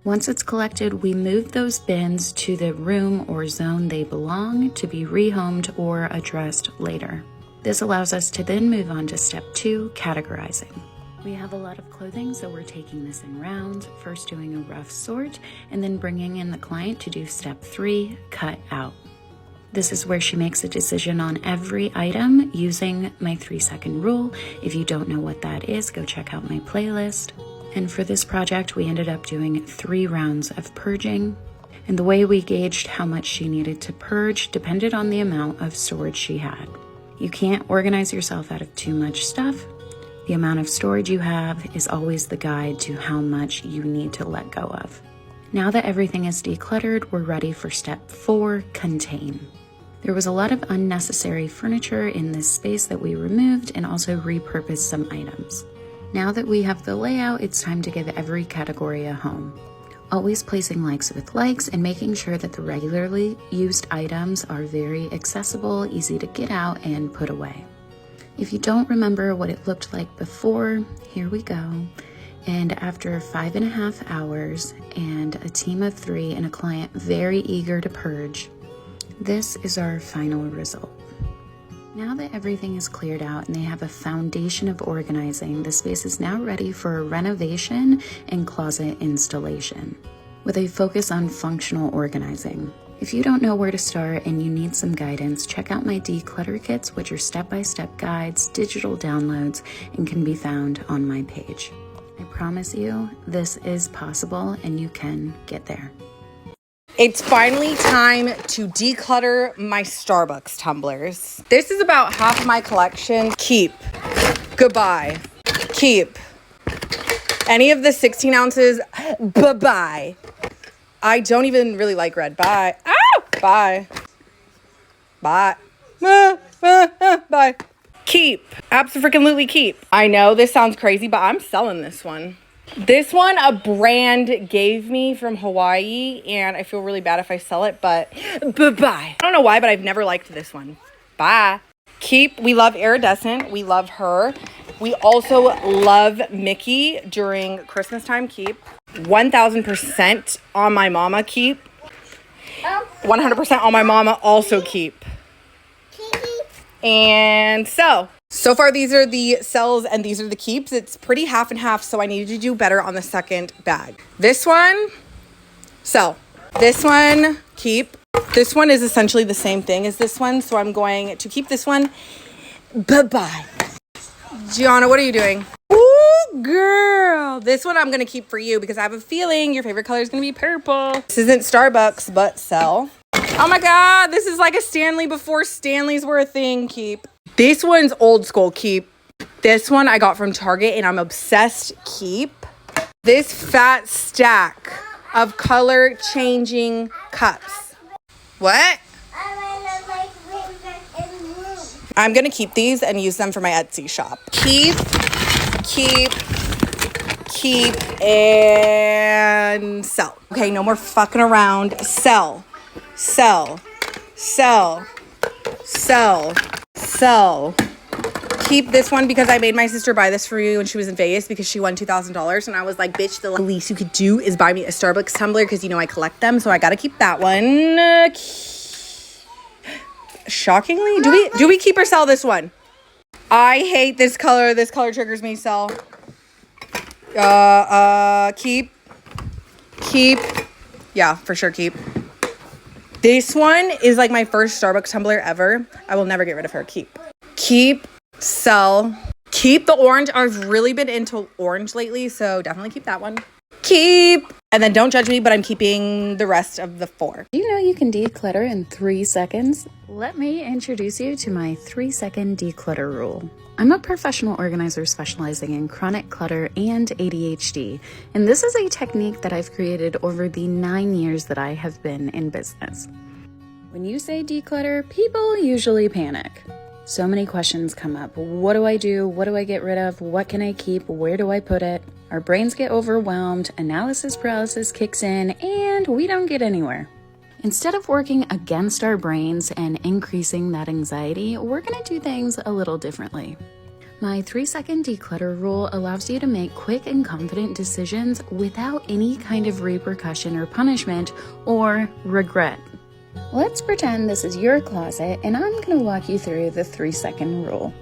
Once it's collected, we move those bins to the room or zone they belong to be rehomed or addressed later. This allows us to then move on to step 2, categorizing. We have a lot of clothing, so we're taking this in rounds, first doing a rough sort, and then bringing in the client to do step 3, cut out. This is where she makes a decision on every item using my 3-second rule. If you don't know what that is, go check out my playlist. And for this project, we ended up doing 3 rounds of purging. And the way we gauged how much she needed to purge depended on the amount of storage she had. You can't organize yourself out of too much stuff. The amount of storage you have is always the guide to how much you need to let go of. Now that everything is decluttered, we're ready for step 4, contain. There was a lot of unnecessary furniture in this space that we removed and also repurposed some items. Now that we have the layout, it's time to give every category a home. Always placing likes with likes and making sure that the regularly used items are very accessible, easy to get out and put away. If you don't remember what it looked like before, here we go. And after 5.5 hours and a team of 3 and a client very eager to purge, this is our final result. Now that everything is cleared out and they have a foundation of organizing, the space is now ready for a renovation and closet installation, with a focus on functional organizing. If you don't know where to start and you need some guidance, check out my declutter kits, which are step-by-step guides, digital downloads, and can be found on my page. I promise you, this is possible and you can get there. It's finally time to declutter my Starbucks tumblers. This is about half of my collection. Keep. Goodbye. Keep. Any of the 16 ounces, bye-bye. I don't even really like red. Bye. Ah! Bye. Bye. Bye. Keep. Abso-freaking-lutely keep. I know this sounds crazy, but I'm selling this one. This one, a brand gave me from Hawaii, and I feel really bad if I sell it, but bye-bye. I don't know why, but I've never liked this one. Bye. Keep. We love Iridescent. We love her. We also love Mickey during Christmas time. Keep. 1000% on my mama. Keep. 100% on my mama. Also keep. And so far these are the sells and these are the keeps. It's pretty half and half, so I needed to do better on the second bag. This one, sell. This one, keep. This one is essentially the same thing as this one, so I'm going to keep this one. Bye-bye. Gianna, what are you doing? Ooh, girl. This one I'm going to keep for you because I have a feeling your favorite color is going to be purple. This isn't Starbucks, but sell. Oh my God, this is like a Stanley before Stanleys were a thing. Keep. This one's old school. Keep. This one I got from Target and I'm obsessed. Keep. This fat stack of color changing cups. What? I'm gonna keep these and use them for my Etsy shop. Keep, and sell. Okay, no more fucking around. Sell. Keep this one because I made my sister buy this for you when she was in Vegas because she won $2,000. And I was like, bitch, the least you could do is buy me a Starbucks tumbler because you know I collect them. So I gotta keep that one. Shockingly, do we keep or sell this one? I hate this color. This color triggers me. Sell. Keep. keep. Yeah, for sure keep. This one is like my first Starbucks tumbler ever. I will never get rid of her. Keep. Keep, sell. Keep the orange. I've really been into orange lately, so definitely keep that one. Keep. And then don't judge me, but I'm keeping the rest of the 4. Do you know you can declutter in 3 seconds? Let me introduce you to my 3-second declutter rule. I'm a professional organizer specializing in chronic clutter and ADHD, and this is a technique that I've created over the 9 years that I have been in business. When you say declutter, people usually panic. So many questions come up. What do I do? What do I get rid of? What can I keep? Where do I put it? Our brains get overwhelmed, analysis paralysis kicks in, and we don't get anywhere. Instead of working against our brains and increasing that anxiety, we're going to do things a little differently. My 3-second declutter rule allows you to make quick and confident decisions without any kind of repercussion or punishment or regret. Let's pretend this is your closet, and I'm going to walk you through the 3-second rule.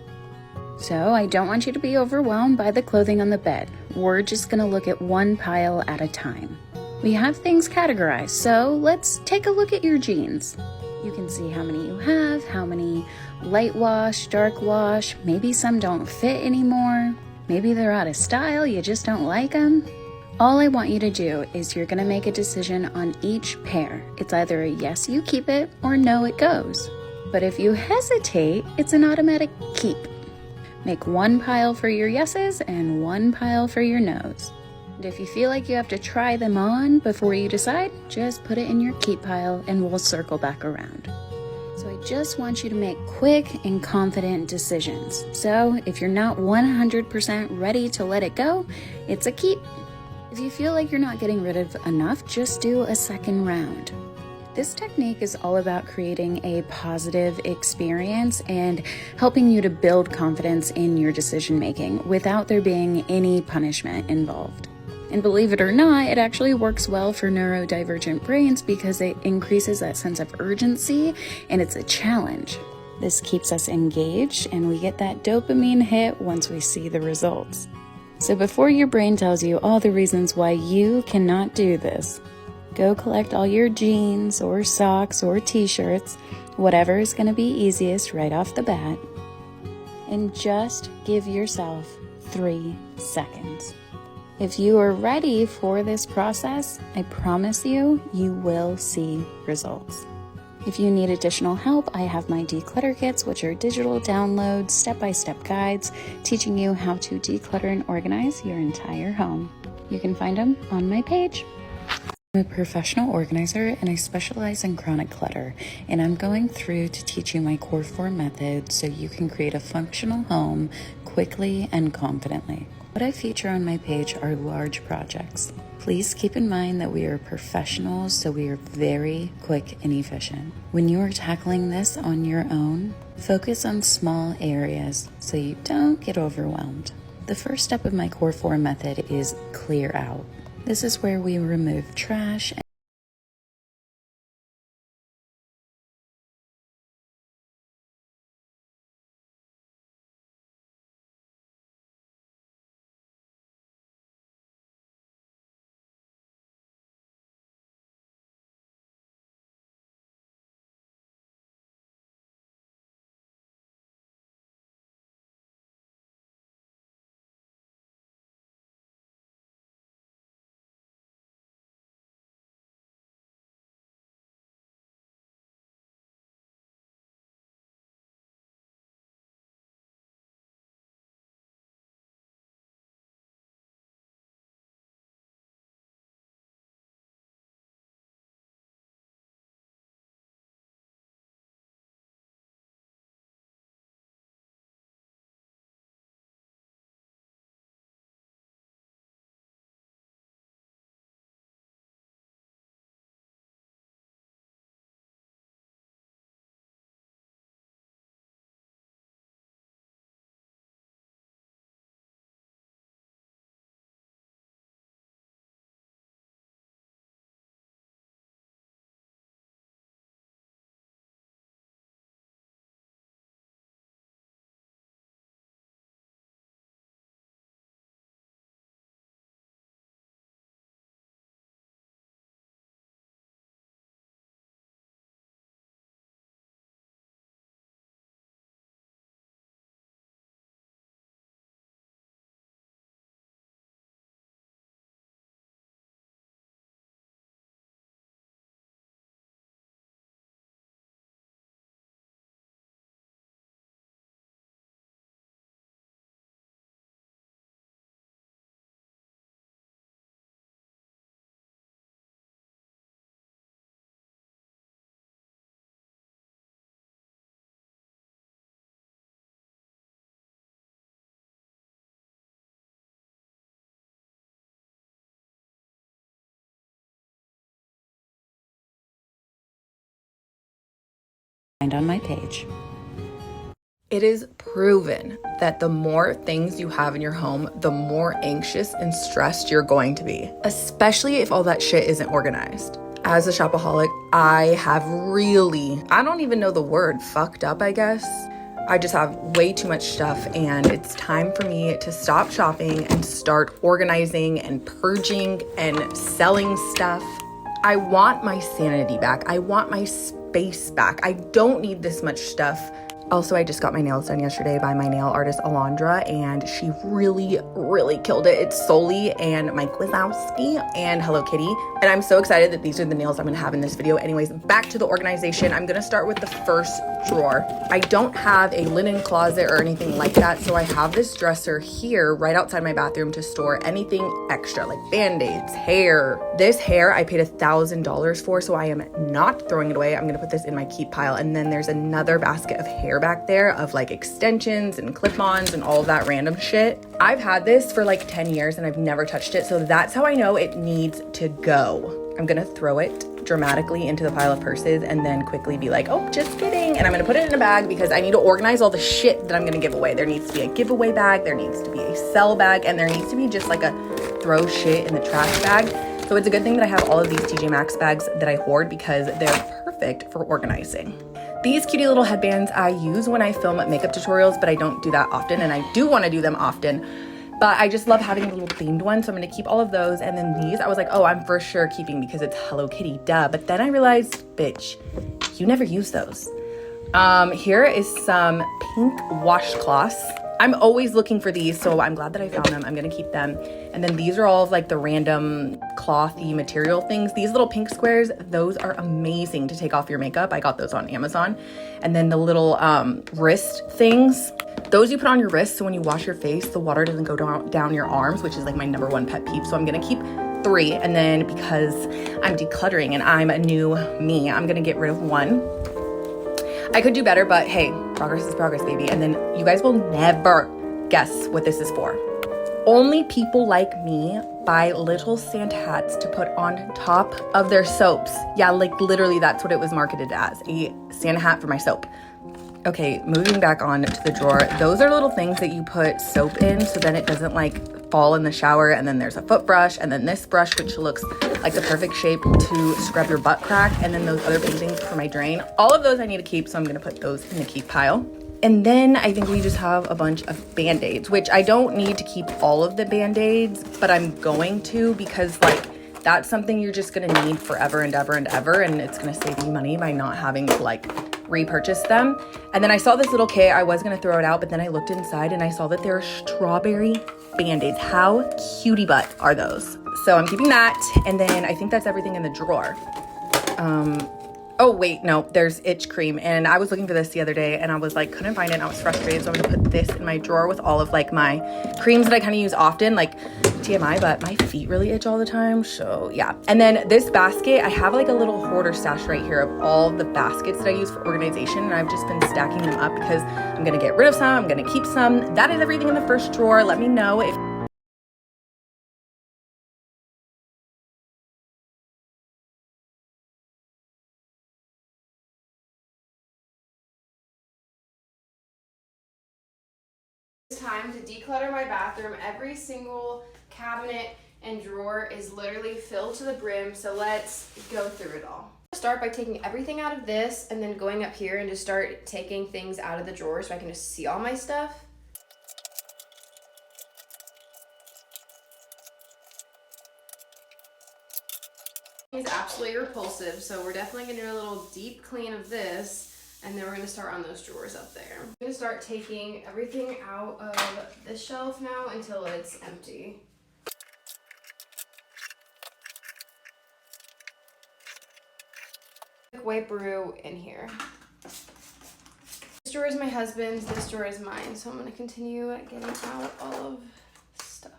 So I don't want you to be overwhelmed by the clothing on the bed. We're just going to look at one pile at a time. We have things categorized, so let's take a look at your jeans. You can see how many you have, how many light wash, dark wash, maybe some don't fit anymore, maybe they're out of style, you just don't like them. All I want you to do is you're going to make a decision on each pair. It's either a yes, you keep it, or no, it goes. But if you hesitate, it's an automatic keep. Make one pile for your yeses and one pile for your nos. And if you feel like you have to try them on before you decide, just put it in your keep pile and we'll circle back around. So I just want you to make quick and confident decisions. So if you're not 100% ready to let it go, it's a keep. If you feel like you're not getting rid of enough, just do a second round. This technique is all about creating a positive experience and helping you to build confidence in your decision making without there being any punishment involved. And believe it or not, it actually works well for neurodivergent brains because it increases that sense of urgency and it's a challenge. This keeps us engaged and we get that dopamine hit once we see the results. So before your brain tells you all the reasons why you cannot do this, go collect all your jeans or socks or t-shirts, whatever is going to be easiest right off the bat, and just give yourself 3 seconds. If you are ready for this process, I promise you, you will see results. If you need additional help, I have my declutter kits, which are digital downloads, step-by-step guides, teaching you how to declutter and organize your entire home. You can find them on my page. I'm a professional organizer and I specialize in chronic clutter, and I'm going through to teach you my core 4 method so you can create a functional home quickly and confidently. What I feature on my page are large projects. Please keep in mind that we are professionals, so we are very quick and efficient. When you are tackling this on your own, focus on small areas so you don't get overwhelmed. The first step of my core 4 method is clear out. This is where we remove trash And on my page. It is proven that the more things you have in your home, the more anxious and stressed you're going to be, especially if all that shit isn't organized. As a shopaholic, I have really, I don't even know the word, fucked up, I guess. I just have way too much stuff, and it's time for me to stop shopping and start organizing and purging and selling stuff. I want my sanity back. I want my space back. I don't need this much stuff. Also, I just got my nails done yesterday by my nail artist Alondra, and she really, really killed it. It's Soli and Mike Wazowski and Hello Kitty. And I'm so excited that these are the nails I'm gonna have in this video. Anyways, back to the organization. I'm gonna start with the first drawer. I don't have a linen closet or anything like that, so I have this dresser here right outside my bathroom to store anything extra, like Band-Aids, hair. This hair I paid $1,000 for, so I am not throwing it away. I'm gonna put this in my keep pile. And then there's another basket of hair back there of like extensions and clip-ons and all of that random shit. I've had this for like 10 years and I've never touched it, so that's how I know it needs to go. I'm gonna throw it dramatically into the pile of purses and then quickly be like, oh, just kidding. And I'm gonna put it in a bag because I need to organize all the shit that I'm gonna give away. There needs to be a giveaway bag, there needs to be a sell bag, and there needs to be just like a throw shit in the trash bag. So it's a good thing that I have all of these TJ Maxx bags that I hoard because they're perfect for organizing. These cutie little headbands I use when I film makeup tutorials, but I don't do that often, and I do want to do them often. But I just love having a little themed one, so I'm going to keep all of those. And then these, I was like, oh, I'm for sure keeping because it's Hello Kitty, duh. But then I realized, bitch, you never use those. Here is some pink washcloths. I'm always looking for these, so I'm glad that I found them. I'm gonna keep them. And then these are all of like the random clothy material things. These little pink squares, those are amazing to take off your makeup. I got those on Amazon. And then the little wrist things, those you put on your wrist, so when you wash your face, the water doesn't go down your arms, which is like my #1 pet peeve. So I'm gonna keep 3. And then because I'm decluttering and I'm a new me, I'm gonna get rid of 1. I could do better, but hey, progress is progress, baby. And then you guys will never guess what this is for. Only people like me buy little Santa hats to put on top of their soaps. Yeah, like literally that's what it was marketed as, a Santa hat for my soap. Okay, moving back on to the drawer. Those are little things that you put soap in so then it doesn't like fall in the shower. And then there's a foot brush and then this brush, which looks like the perfect shape to scrub your butt crack. And then those other big things for my drain. All of those I need to keep, so I'm gonna put those in the keep pile. And then I think we just have a bunch of Band-Aids, which I don't need to keep all of the Band-Aids, but I'm going to because like that's something you're just gonna need forever and ever and ever. And it's gonna save me money by not having to like repurchase them. And then I saw this little kit. I was gonna throw it out, but then I looked inside and I saw that there are strawberry Band-Aids. How cutie butt are those? So I'm keeping that. And then I think that's everything in the drawer. Oh wait, no, there's itch cream. And I was looking for this the other day and I was like, couldn't find it and I was frustrated. So I'm gonna put this in my drawer with all of like my creams that I kind of use often, like TMI, but my feet really itch all the time. So yeah. And then this basket, I have like a little hoarder stash right here of all the baskets that I use for organization. And I've just been stacking them up because I'm gonna get rid of some, I'm gonna keep some. That is everything in the first drawer. Let me know if time to declutter my bathroom. Every single cabinet and drawer is literally filled to the brim, so let's go through it all. Start by taking everything out of this and then going up here and just start taking things out of the drawer so I can just see all my stuff. It's absolutely repulsive, so we're definitely gonna do a little deep clean of this. And then we're gonna start on those drawers up there. I'm gonna start taking everything out of this shelf now until it's empty. Wiperoo in here. This drawer is my husband's, this drawer is mine. So I'm gonna continue getting out all of stuff.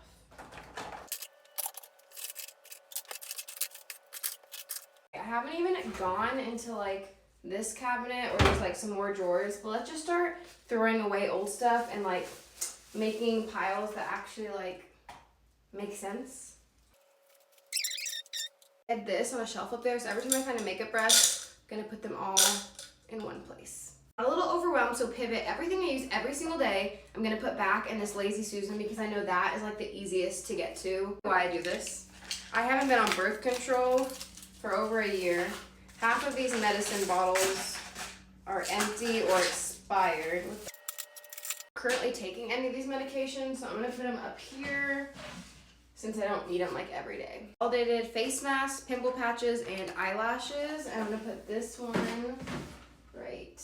I haven't even gone into like this cabinet or just like some more drawers, but let's just start throwing away old stuff and like making piles that actually like make sense. I had this on a shelf up there, so every time I find a makeup brush, I'm gonna put them all in one place. I'm a little overwhelmed, so pivot everything I use every single day, I'm gonna put back in this Lazy Susan because I know that is like the easiest to get to. Why I do this. I haven't been on birth control for over a year. Half of these medicine bottles are empty or expired. Currently taking any of these medications, so I'm gonna put them up here since I don't need them like every day. Validated face masks, pimple patches, and eyelashes. And I'm gonna put this one right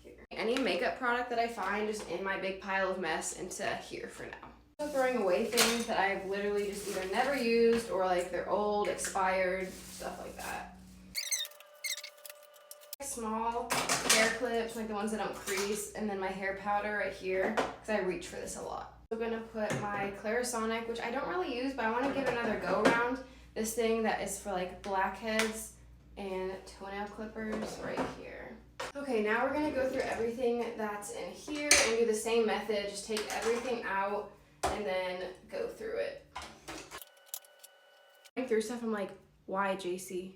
here. Any makeup product that I find just in my big pile of mess into here for now. So throwing away things that I've literally just either never used or like they're old, expired, stuff like that. Small hair clips, like the ones that don't crease, and then my hair powder right here, because I reach for this a lot. I'm gonna put my Clarisonic, which I don't really use, but I want to give another go around. This thing that is for like blackheads and toenail clippers right here. Okay, now we're gonna go through everything that's in here and do the same method. Just take everything out and then go through it. Going through stuff, I'm like, why, JC?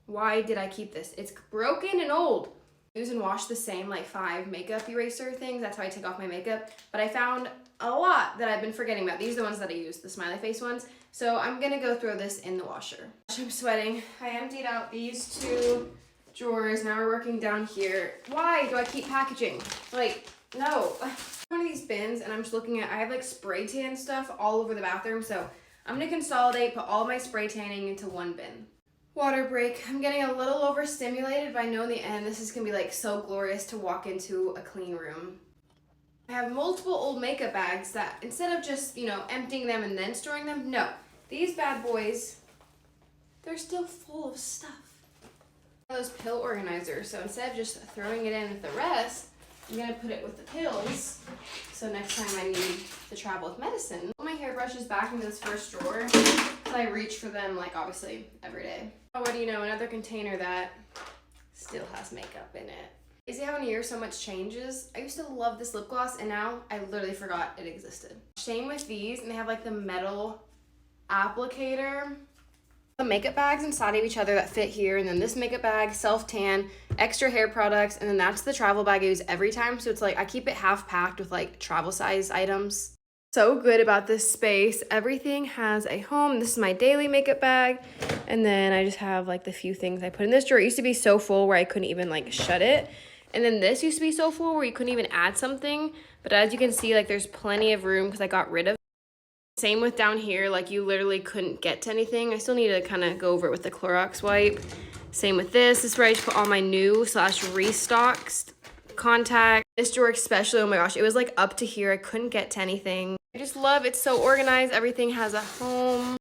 Why did I keep this? It's broken and old. Use and wash the same like 5 makeup eraser things. That's how I take off my makeup. But I found a lot that I've been forgetting about. These are the ones that I use, the smiley face ones. So I'm gonna go throw this in the washer. I'm sweating. I emptied out these 2 drawers. Now we're working down here. Why do I keep packaging? Like, no. One of these bins, and I'm just looking at, I have like spray tan stuff all over the bathroom. So I'm gonna consolidate, put all my spray tanning into one bin. Water break. I'm getting a little overstimulated, but I know in the end this is gonna be like so glorious to walk into a clean room. I have multiple old makeup bags that instead of just, you know, emptying them and then storing them, no. These bad boys, they're still full of stuff. Those pill organizers, so instead of just throwing it in with the rest, I'm gonna put it with the pills. So next time I need to travel with medicine. Put my hairbrushes back into this first drawer. I reach for them like obviously every day. Oh, what do you know, another container that still has makeup in it. You see how in a year so much changes? I used to love this lip gloss and now I literally forgot it existed. Same with these, and they have like the metal applicator. The makeup bags inside of each other that fit here, and then this makeup bag, self-tan, extra hair products, and then that's the travel bag I use every time. So it's like I keep it half packed with like travel size items. So good about this space. Everything has a home. This is my daily makeup bag. And then I just have like the few things I put in this drawer. It used to be so full where I couldn't even like shut it. And then this used to be so full where you couldn't even add something. But as you can see, like there's plenty of room because I got rid of it. Same with down here, like you literally couldn't get to anything. I still need to kind of go over it with the Clorox wipe. Same with this. This is where I just put all my new / restocked contact. This drawer especially, oh my gosh, it was like up to here. I couldn't get to anything. I just love it's so organized. Everything has a home.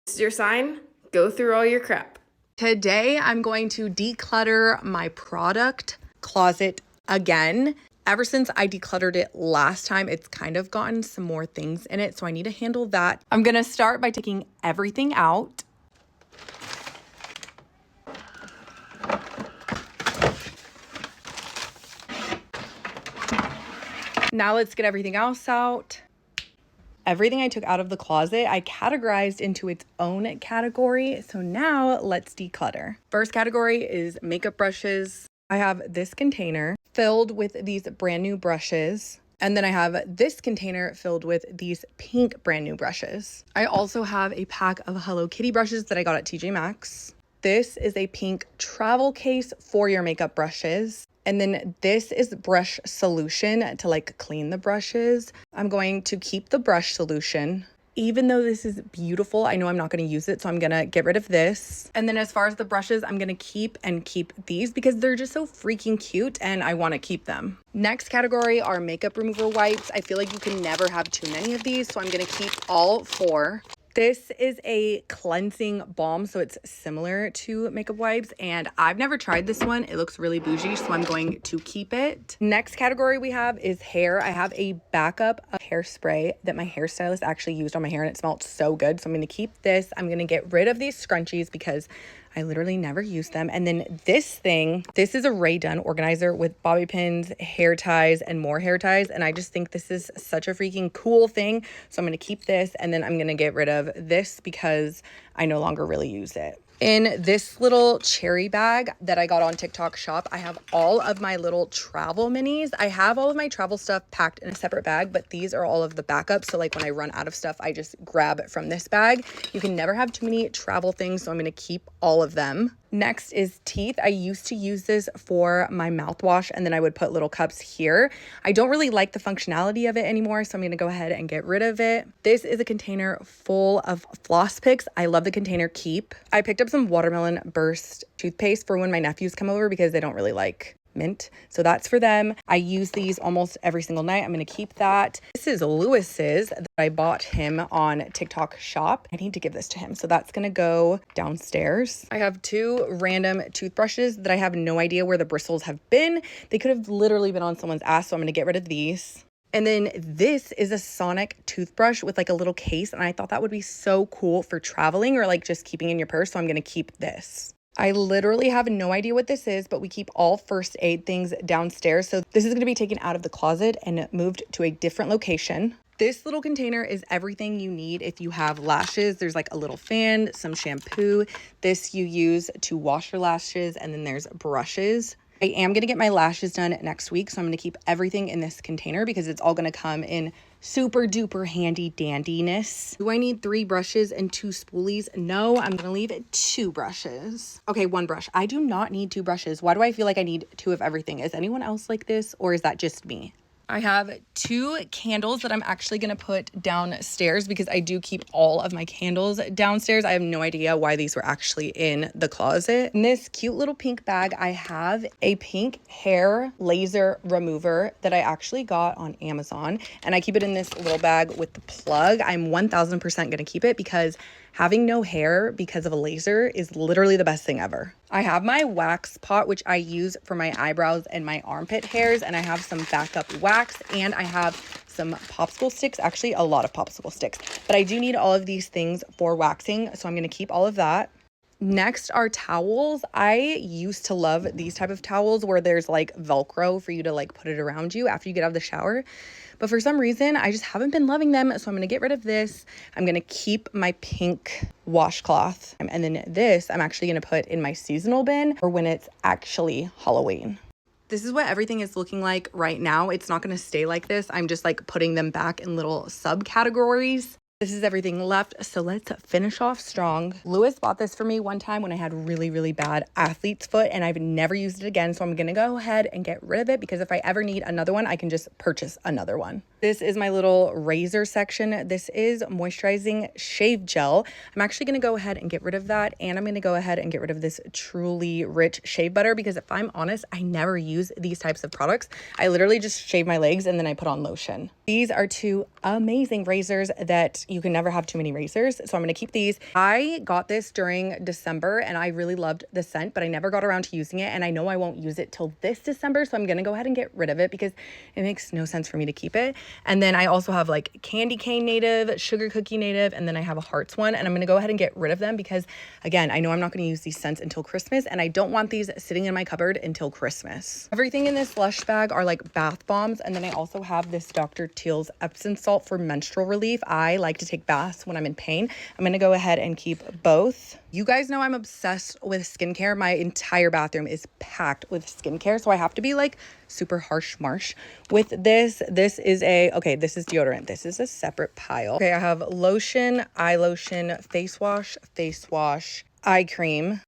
This is your sign. Go through all your crap. Today, I'm going to declutter my product closet again. Ever since I decluttered it last time, it's kind of gotten some more things in it, so I need to handle that. I'm gonna start by taking everything out. Now let's get everything else out. Everything I took out of the closet, I categorized into its own category. So now let's declutter. First category is makeup brushes. I have this container filled with these brand new brushes. And then I have this container filled with these pink brand new brushes. I also have a pack of Hello Kitty brushes that I got at TJ Maxx. This is a pink travel case for your makeup brushes. And then this is brush solution to like clean the brushes. I'm going to keep the brush solution. Even though this is beautiful, I know I'm not going to use it, so I'm going to get rid of this. And then as far as the brushes, I'm going to keep these because they're just so freaking cute and I want to keep them. Next category are makeup remover wipes. I feel like you can never have too many of these, so I'm going to keep all 4. This is a cleansing balm, so it's similar to makeup wipes, and I've never tried this one. It looks really bougie, so I'm going to keep it. Next category we have is hair. I have a backup of hairspray that my hairstylist actually used on my hair, and it smelled so good, so I'm going to keep this. I'm going to get rid of these scrunchies because I literally never use them. And then this thing, this is a Rae Dunn organizer with bobby pins, hair ties, and more hair ties. And I just think this is such a freaking cool thing. So I'm going to keep this, and then I'm going to get rid of this because I no longer really use it. In this little cherry bag that I got on TikTok Shop, I have all of my little travel minis. I have all of my travel stuff packed in a separate bag, but these are all of the backups. So like when I run out of stuff, I just grab it from this bag. You can never have too many travel things, so I'm gonna keep all of them. Next is teeth. I used to use this for my mouthwash, and then I would put little cups here. I don't really like the functionality of it anymore, so I'm gonna go ahead and get rid of it. This is a container full of floss picks. I love the container keep. I picked up some watermelon burst toothpaste for when my nephews come over because they don't really like mint, so that's for them. I use these almost every single night. I'm gonna keep that. This is Lewis's that I bought him on TikTok Shop. I need to give this to him, so that's gonna go downstairs. I have 2 random toothbrushes that I have no idea where the bristles have been. They could have literally been on someone's ass, so I'm gonna get rid of these. And then this is a Sonic toothbrush with like a little case, and I thought that would be so cool for traveling or like just keeping in your purse, so I'm gonna keep this. I literally have no idea what this is, but we keep all first aid things downstairs. So this is going to be taken out of the closet and moved to a different location. This little container is everything you need if you have lashes. There's like a little fan, some shampoo. This you use to wash your lashes, and then there's brushes. I am going to get my lashes done next week, so I'm going to keep everything in this container because it's all going to come in super duper handy dandiness. Do I need 3 brushes and 2 spoolies? No, I'm gonna leave it 2 brushes. Okay, 1 brush. I do not need 2 brushes. Why do I feel like I need 2 of everything? Is anyone else like this, or is that just me? I have 2 candles that I'm actually going to put downstairs because I do keep all of my candles downstairs. I have no idea why these were actually in the closet. In this cute little pink bag, I have a pink hair laser remover that I actually got on Amazon, and I keep it in this little bag with the plug. I'm 1000% going to keep it because having no hair because of a laser is literally the best thing ever. I have my wax pot, which I use for my eyebrows and my armpit hairs, and I have some backup wax, and I have some popsicle sticks, actually a lot of popsicle sticks, but I do need all of these things for waxing, so I'm going to keep all of that. Next are towels. I used to love these type of towels where there's like Velcro for you to like put it around you after you get out of the shower. But for some reason, I just haven't been loving them. So I'm going to get rid of this. I'm going to keep my pink washcloth. And then this, I'm actually going to put in my seasonal bin for when it's actually Halloween. This is what everything is looking like right now. It's not going to stay like this. I'm just like putting them back in little subcategories. This is everything left, so let's finish off strong. Lewis bought this for me one time when I had really, really bad athlete's foot, and I've never used it again, so I'm gonna go ahead and get rid of it because if I ever need another one, I can just purchase another one. This is my little razor section. This is moisturizing shave gel. I'm actually gonna go ahead and get rid of that, and I'm gonna go ahead and get rid of this Truly Rich shave butter because if I'm honest, I never use these types of products. I literally just shave my legs and then I put on lotion. These are 2 amazing razors that you can never have too many razors, so I'm going to keep these. I got this during December and I really loved the scent, but I never got around to using it, and I know I won't use it till this December, so I'm going to go ahead and get rid of it because it makes no sense for me to keep it. And then I also have like candy cane native, sugar cookie native, and then I have a hearts one, and I'm going to go ahead and get rid of them because again, I know I'm not going to use these scents until Christmas, and I don't want these sitting in my cupboard until Christmas. Everything in this Lush bag are like bath bombs, and then I also have this Dr. Teal's Epsom salt for menstrual relief. I like to take baths when I'm in pain. I'm going to go ahead and keep both. You guys know I'm obsessed with skincare. My entire bathroom is packed with skincare, so I have to be like super harsh marsh with this. This is deodorant. This is a separate pile. Okay, I have lotion, eye lotion, face wash, eye cream,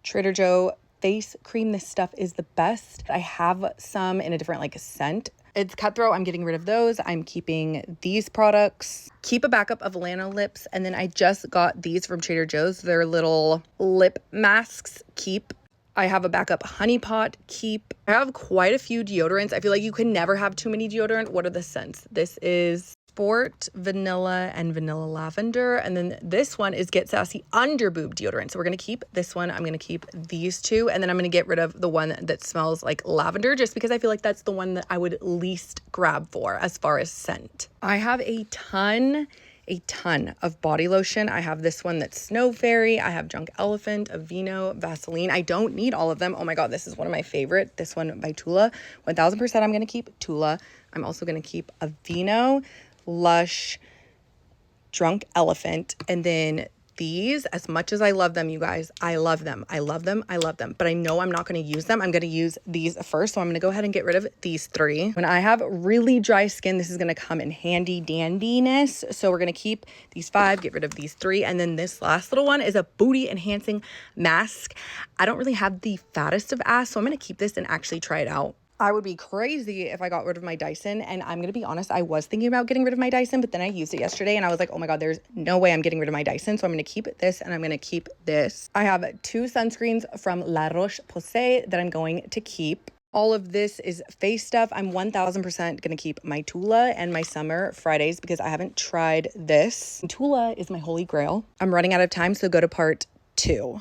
Trader Joe face cream. This stuff is the best. I have some in a different like scent. It's Cutthroat. I'm getting rid of those. I'm keeping these products. Keep a backup of Lana lips. And then I just got these from Trader Joe's. They're little lip masks. Keep. I have a backup Honey Pot. Keep. I have quite a few deodorants. I feel like you can never have too many deodorant. What are the scents? This is Sport Vanilla and Vanilla Lavender. And then this one is Get Sassy Underboob deodorant. So we're going to keep this one. I'm going to keep these 2. And then I'm going to get rid of the one that smells like lavender just because I feel like that's the one that I would least grab for as far as scent. I have a ton of body lotion. I have this one that's Snow Fairy. I have Drunk Elephant, Aveeno, Vaseline. I don't need all of them. Oh my God, this is one of my favorite. This one by Tula. 1000% I'm going to keep Tula. I'm also going to keep Aveeno, Lush, Drunk Elephant, and then these, as much as I love them, you guys, I love them. I love them. I love them. But I know I'm not going to use them. I'm going to use these first. So I'm going to go ahead and get rid of these 3. When I have really dry skin, this is going to come in handy dandiness. So we're going to keep these 5, get rid of these 3. And then this last little one is a booty enhancing mask. I don't really have the fattest of ass, so I'm going to keep this and actually try it out. I would be crazy if I got rid of my Dyson, and I'm gonna be honest, I was thinking about getting rid of my Dyson, but then I used it yesterday and I was like, oh my god, there's no way I'm getting rid of my Dyson, so I'm gonna keep this and I'm gonna keep this. I have 2 sunscreens from La Roche-Posay that I'm going to keep. All of this is face stuff. I'm 1000% gonna keep my Tula and my Summer Fridays because I haven't tried this. Tula is my holy grail. I'm running out of time, so go to part 2.